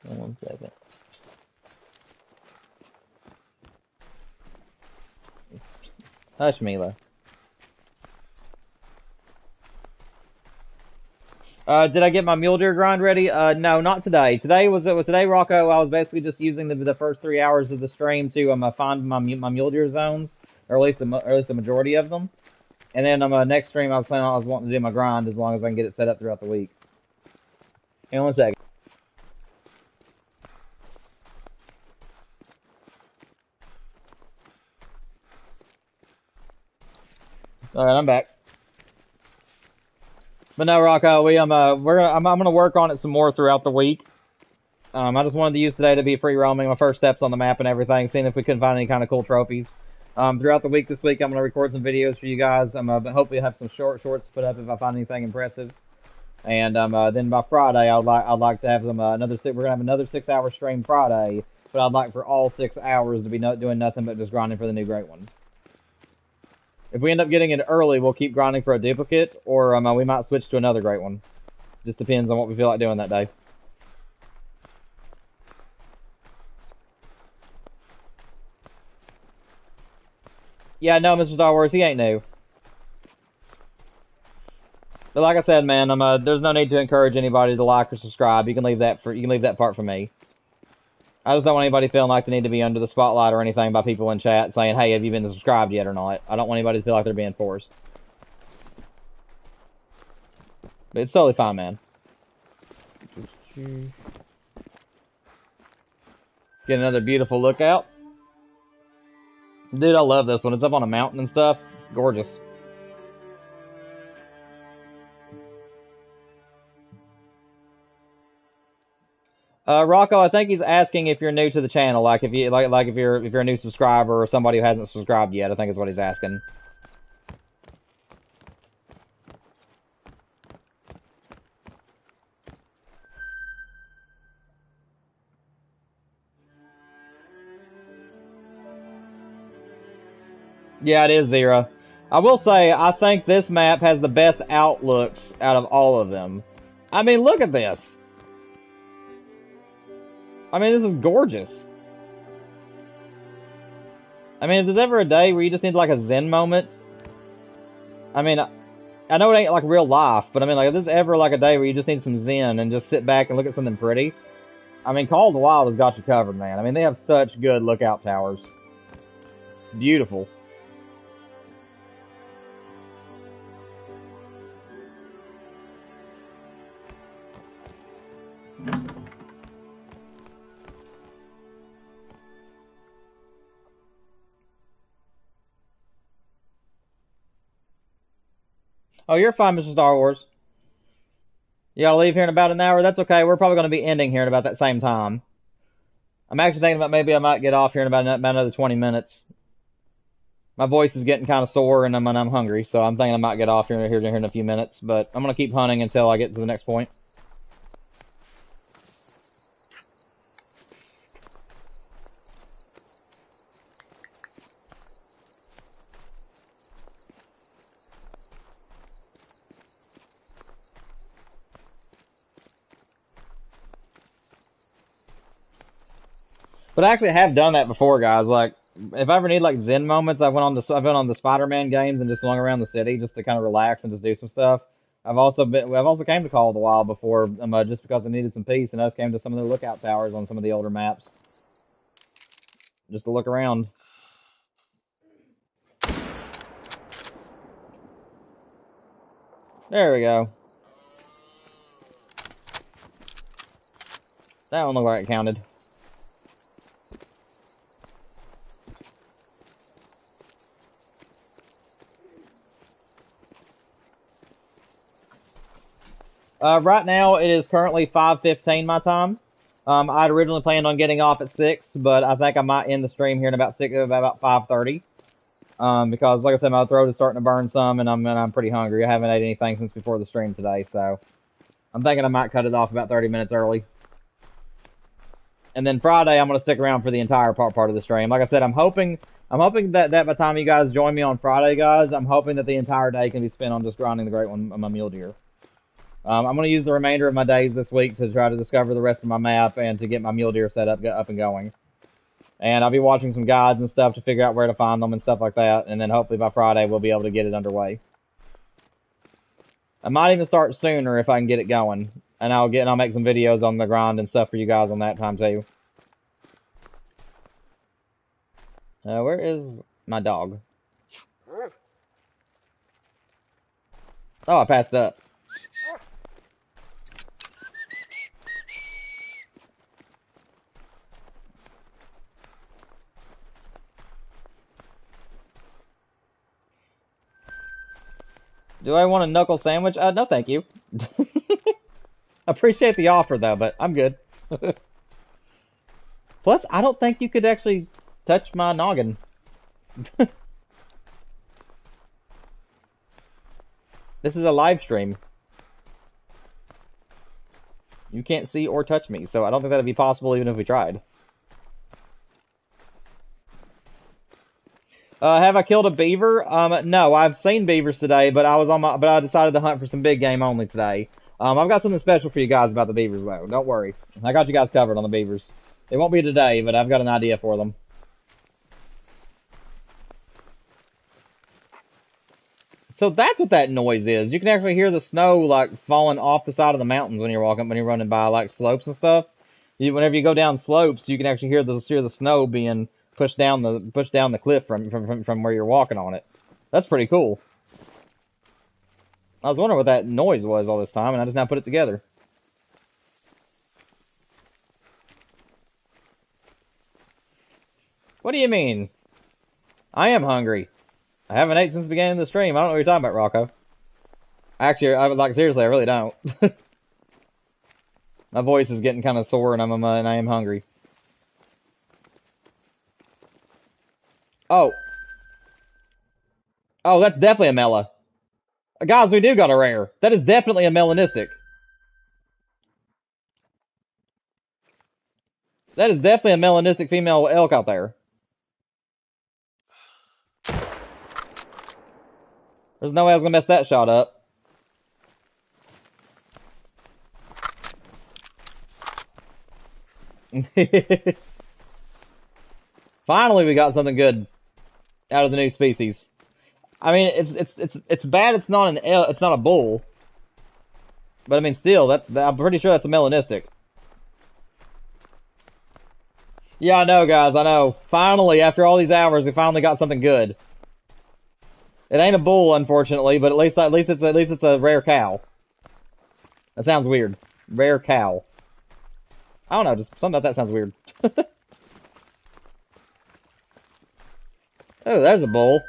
One second. Hush, Mila. Did I get my mule deer grind ready? No, not today. Today, Rocco. I was basically just using the first 3 hours of the stream to find my mule deer zones, or at least the majority of them. And then next stream I was wanting to do my grind as long as I can get it set up throughout the week. Hang on one second. All right, I'm back. But no, Rocco, I'm gonna work on it some more throughout the week. I just wanted to use today to be free roaming, my first steps on the map and everything, seeing if we couldn't find any kind of cool trophies. Throughout the week this week, I'm gonna record some videos for you guys. Hopefully have some shorts to put up if I find anything impressive. And then by Friday, I'd like to have them we're gonna have another 6-hour stream Friday, but I'd like for all 6 hours to be doing nothing but just grinding for the new great one. If we end up getting it early, we'll keep grinding for a duplicate, or we might switch to another great one. Just depends on what we feel like doing that day. Yeah, no, Mr. Star Wars, he ain't new. But like I said, man, there's no need to encourage anybody to like or subscribe. You can leave that part for me. I just don't want anybody feeling like they need to be under the spotlight or anything by people in chat saying, hey, have you been subscribed yet or not? I don't want anybody to feel like they're being forced. But it's totally fine, man. Get another beautiful lookout. Dude, I love this one. It's up on a mountain and stuff. It's gorgeous. Rocco, I think he's asking if you're new to the channel, like if you're a new subscriber or somebody who hasn't subscribed yet. I think is what he's asking. Yeah, it is Zero. I will say, I think this map has the best outlooks out of all of them. I mean, look at this. I mean, this is gorgeous. I mean, if there's ever a day where you just need like a zen moment, I mean, I know it ain't like real life, but I mean, like, if there's ever like a day where you just need some zen and just sit back and look at something pretty, I mean, Call of the Wild has got you covered, man. I mean, they have such good lookout towers. It's beautiful. Oh, you're fine, Mr. Star Wars. You gotta leave here in about an hour? That's okay. We're probably gonna be ending here in about that same time. I'm actually thinking about maybe I might get off here in about another 20 minutes. My voice is getting kind of sore and I'm hungry, so I'm thinking I might get off here in a few minutes. But I'm gonna keep hunting until I get to the next point. But I actually have done that before, guys. Like, if I ever need like zen moments, I've been on the Spider-Man games and just swung around the city just to kind of relax and just do some stuff. I've also came to Call of the Wild before, just because I needed some peace, and I just came to some of the lookout towers on some of the older maps, just to look around. There we go. That don't look like it counted. Right now, it is currently 5:15 my time. I'd originally planned on getting off at 6, but I think I might end the stream here in about 5:30. Because like I said, my throat is starting to burn some, and I'm pretty hungry. I haven't ate anything since before the stream today, so I'm thinking I might cut it off about 30 minutes early. And then Friday, I'm gonna stick around for the entire part of the stream. Like I said, I'm hoping that by the time you guys join me on Friday, guys, I'm hoping that the entire day can be spent on just grinding the Great One, my mule deer. I'm going to use the remainder of my days this week to try to discover the rest of my map and to get my mule deer set up and going. And I'll be watching some guides and stuff to figure out where to find them and stuff like that. And then hopefully by Friday we'll be able to get it underway. I might even start sooner if I can get it going. And I'll make some videos on the grind and stuff for you guys on that time too. Where is my dog? Oh, I passed up. Do I want a knuckle sandwich? No, thank you. Appreciate the offer, though, but I'm good. Plus, I don't think you could actually touch my noggin. This is a live stream. You can't see or touch me, so I don't think that'd be possible even if we tried. Have I killed a beaver? No, I've seen beavers today, but I decided to hunt for some big game only today. I've got something special for you guys about the beavers, though. Don't worry. I got you guys covered on the beavers. It won't be today, but I've got an idea for them. So that's what that noise is. You can actually hear the snow, like, falling off the side of the mountains when you're running by, like, slopes and stuff. Whenever you go down slopes, you can actually hear the snow being push down the cliff from where you're walking on it. That's pretty cool. I was wondering what that noise was all this time, and I just now put it together. What do you mean? I am hungry. I haven't ate since the beginning of the stream. I don't know what you're talking about, Rocco. Actually, seriously, I really don't. My voice is getting kind of sore, and I am hungry. Oh. Oh, that's definitely a Mela. Guys, we do got a rare. That is definitely a melanistic. That is definitely a melanistic female elk out there. There's no way I was gonna mess that shot up. Finally, we got something good out of the new species. I mean, it's bad. It's not it's not a bull. But I mean, still, I'm pretty sure that's a melanistic. Yeah, I know, guys. I know. Finally, after all these hours, we finally got something good. It ain't a bull, unfortunately, but at least it's a rare cow. That sounds weird. Rare cow. I don't know. Just something about that sounds weird. Oh, there's a bull.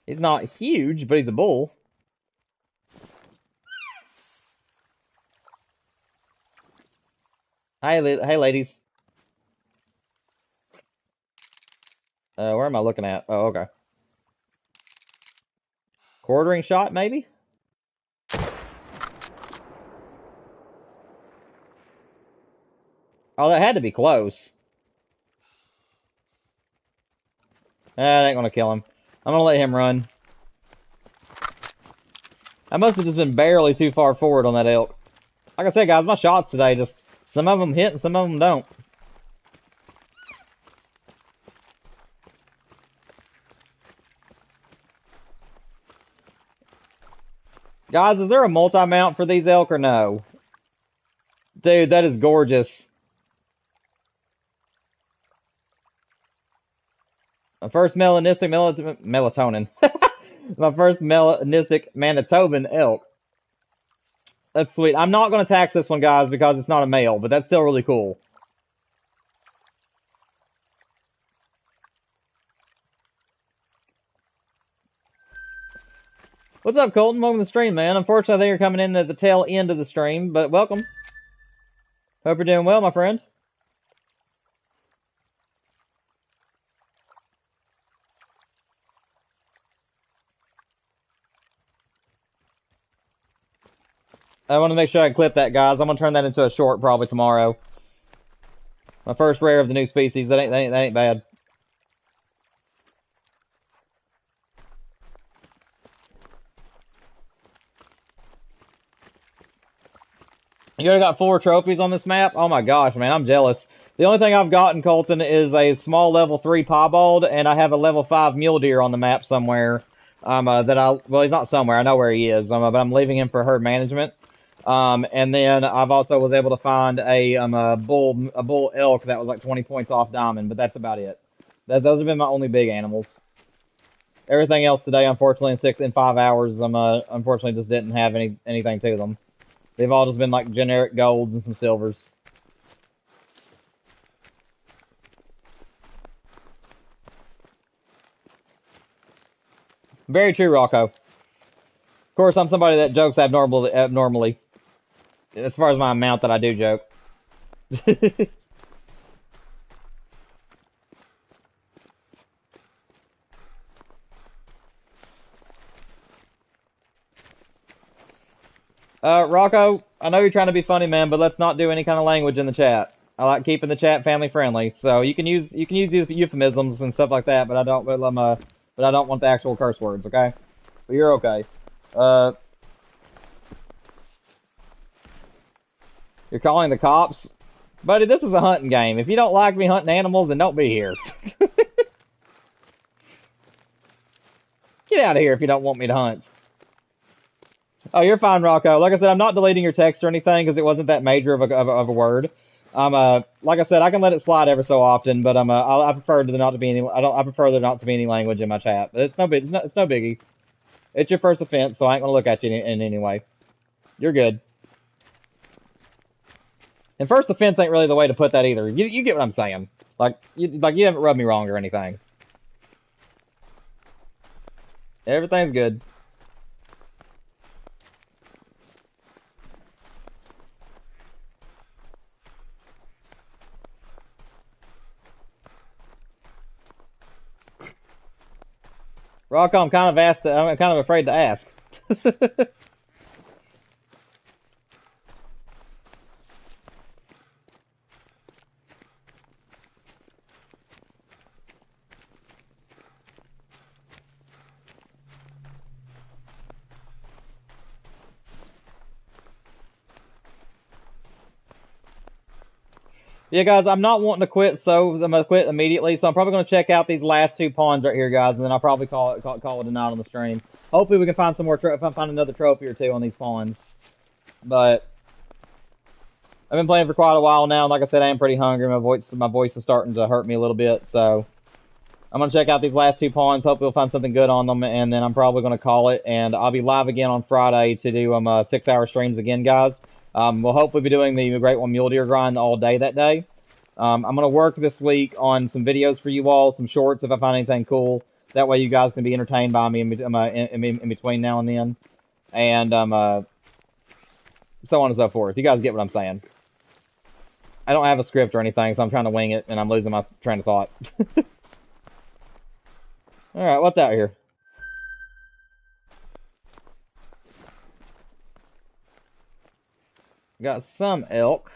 He's not huge, but he's a bull. Hey, ladies. Where am I looking at? Oh, okay. Quartering shot, maybe? Oh, that had to be close. That ain't gonna kill him. I'm gonna let him run. I must have just been barely too far forward on that elk. Like I said, guys, my shots today, just some of them hit and some of them don't. Guys, is there a multi-mount for these elk or no? Dude, that is gorgeous. My first melanistic melatonin. My first melanistic Manitoban elk. That's sweet. I'm not going to tax this one, guys, because it's not a male, but that's still really cool. What's up, Colton? Welcome to the stream, man. Unfortunately, I think you're coming in at the tail end of the stream, but welcome. Hope you're doing well, my friend. I want to make sure I clip that, guys. I'm going to turn that into a short probably tomorrow. My first rare of the new species. That ain't bad. You already got 4 trophies on this map? Oh my gosh, man, I'm jealous. The only thing I've gotten, Colton, is a small level 3 piebald, and I have a level 5 mule deer on the map somewhere. Well, he's not somewhere. I know where he is. But I'm leaving him for herd management. And then I've also was able to find a bull elk that was like 20 points off diamond, but that's about it. Those have been my only big animals. Everything else today, unfortunately, in 5 hours, unfortunately just didn't have anything to them. They've all just been like generic golds and some silvers. Very true, Rocco. Of course, I'm somebody that jokes abnormally. As far as my amount that I do joke. Rocco, I know you're trying to be funny, man, but let's not do any kind of language in the chat. I like keeping the chat family friendly, so you can use euphemisms and stuff like that, but I don't want the actual curse words, okay? But you're okay. You're calling the cops? Buddy, this is a hunting game. If you don't like me hunting animals, then don't be here. Get out of here if you don't want me to hunt. Oh, you're fine, Rocco. Like I said, I'm not deleting your text or anything because it wasn't that major of a word. Like I said, I can let it slide every so often, but I prefer there not to be any. I prefer there not to be any language in my chat. But it's no big. It's no biggie. It's your first offense, so I ain't gonna look at you in any way. You're good. And first offense ain't really the way to put that either. You get what I'm saying? Like you haven't rubbed me wrong or anything. Everything's good. Rocco, I'm kind of afraid to ask. Yeah, guys, I'm not wanting to quit, so I'm gonna quit immediately. So I'm probably gonna check out these last 2 pawns right here, guys, and then I'll probably call it a night on the stream. Hopefully, we can find some more. Find another trophy or 2 on these pawns. But I've been playing for quite a while now. Like I said, I am pretty hungry. My voice is starting to hurt me a little bit. So I'm gonna check out these last 2 pawns. Hopefully, we'll find something good on them, and then I'm probably gonna call it. And I'll be live again on Friday to do 6-hour streams again, guys. We'll hopefully be doing the Great One Mule Deer grind all day that day. I'm going to work this week on some videos for you all, some shorts if I find anything cool. That way you guys can be entertained by me in between now and then. And so on and so forth. You guys get what I'm saying. I don't have a script or anything, so I'm trying to wing it, and I'm losing my train of thought. Alright, what's out here? Got some elk.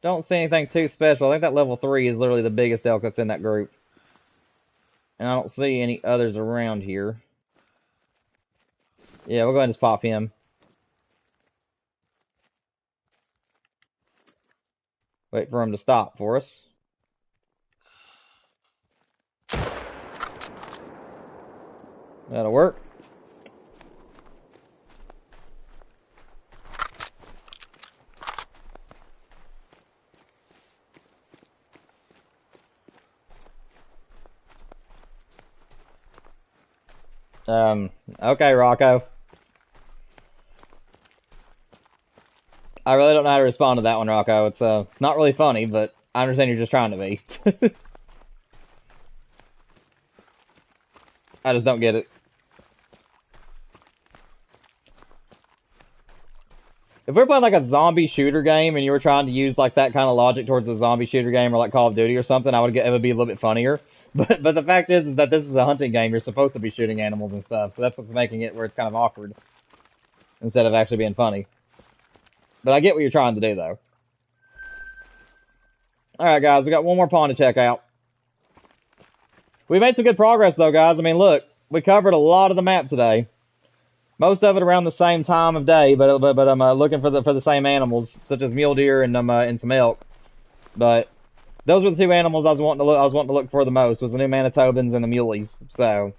Don't see anything too special. I think that level 3 is literally the biggest elk that's in that group. And I don't see any others around here. Yeah, we'll go ahead and just pop him. Wait for him to stop for us. That'll work. Okay, Rocco. I really don't know how to respond to that one, Rocco. It's not really funny, but I understand you're just trying to be. I just don't get it. If we were playing like a zombie shooter game and you were trying to use like that kind of logic towards a zombie shooter game or like Call of Duty or something, it would be a little bit funnier. But the fact is that this is a hunting game. You're supposed to be shooting animals and stuff, so that's what's making it where it's kind of awkward instead of actually being funny. But I get what you're trying to do, though. Alright, guys, we got one more pond to check out. We made some good progress, though, guys. I mean, look, we covered a lot of the map today. Most of it around the same time of day, but I'm looking for the same animals, such as mule deer and some elk. But those were the two animals I was wanting to look for the most, was the new Manitobans and the muleys. So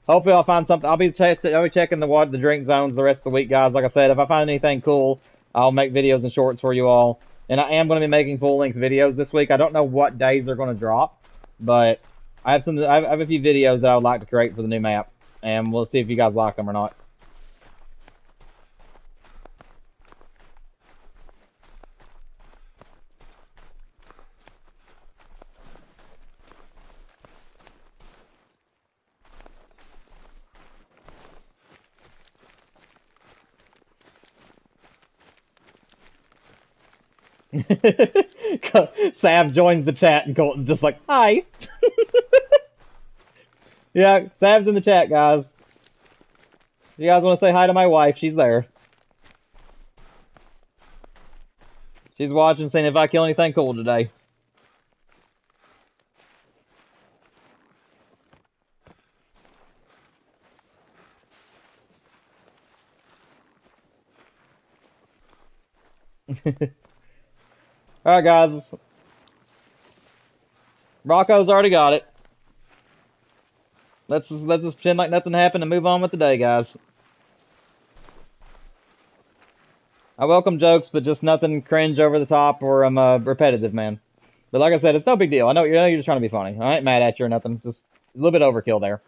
hopefully I'll find something. I'll be checking the drink zones the rest of the week, guys. Like I said, if I find anything cool, I'll make videos and shorts for you all. And I am going to be making full-length videos this week. I don't know what days they're going to drop, but I have a few videos that I would like to create for the new map, and we'll see if you guys like them or not. Sav joins the chat and Colton's just like, hi. Yeah, Sav's in the chat, guys. If you guys want to say hi to my wife, she's there. She's watching, seeing if I kill anything cool today. Alright, guys. Rocco's already got it. Let's just pretend like nothing happened and move on with the day, guys. I welcome jokes, but just nothing cringe over the top or repetitive, man. But like I said, it's no big deal. I know you're just trying to be funny. I ain't mad at you or nothing. Just a little bit overkill there.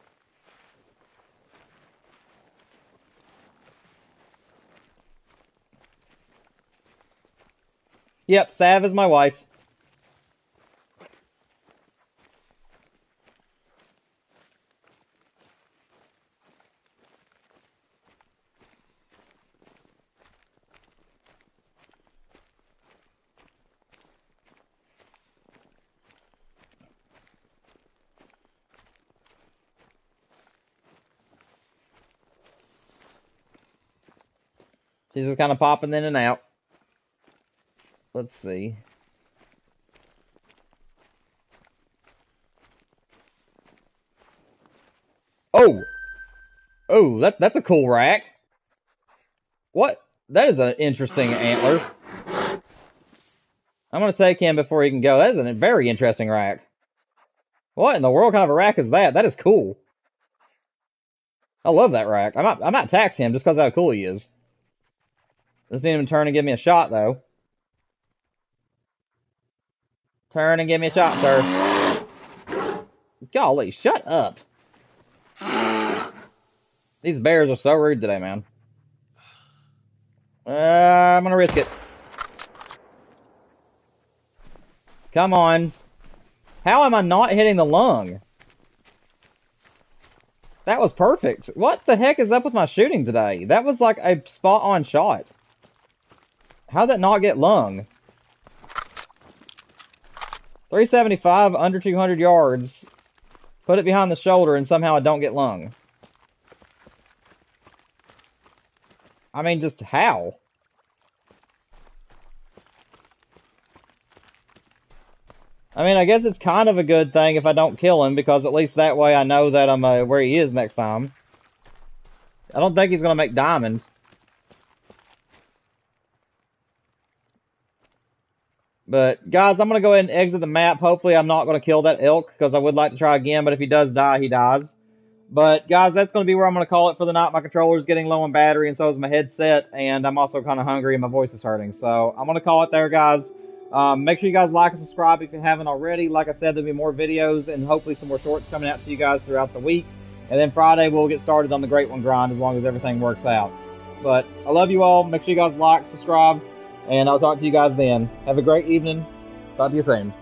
Yep, Sav is my wife. She's just kind of popping in and out. Let's see. Oh! Oh, that's a cool rack. What? That is an interesting antler. I'm going to take him before he can go. That is a very interesting rack. What in the world kind of a rack is that? That is cool. I love that rack. I might tax him just because of how cool he is. Just need him to turn and give me a shot, though. Turn and give me a shot, sir. Golly, shut up. These bears are so rude today, man. I'm gonna risk it. Come on. How am I not hitting the lung? That was perfect. What the heck is up with my shooting today? That was like a spot-on shot. How'd that not get lung? 375, under 200 yards. Put it behind the shoulder and somehow I don't get lung. I mean, just how? I mean, I guess it's kind of a good thing if I don't kill him, because at least that way I know that I'm where he is next time. I don't think he's going to make diamond. But, guys, I'm going to go ahead and exit the map. Hopefully I'm not going to kill that elk, because I would like to try again, but if he does die, he dies. But, guys, that's going to be where I'm going to call it for the night. My controller's getting low on battery, and so is my headset, and I'm also kind of hungry and my voice is hurting. So, I'm going to call it there, guys. Make sure you guys like and subscribe if you haven't already. Like I said, there'll be more videos and hopefully some more shorts coming out to you guys throughout the week. And then Friday, we'll get started on the Great One grind as long as everything works out. But, I love you all. Make sure you guys like, subscribe, And I'll talk to you guys then. Have a great evening. Talk to you soon.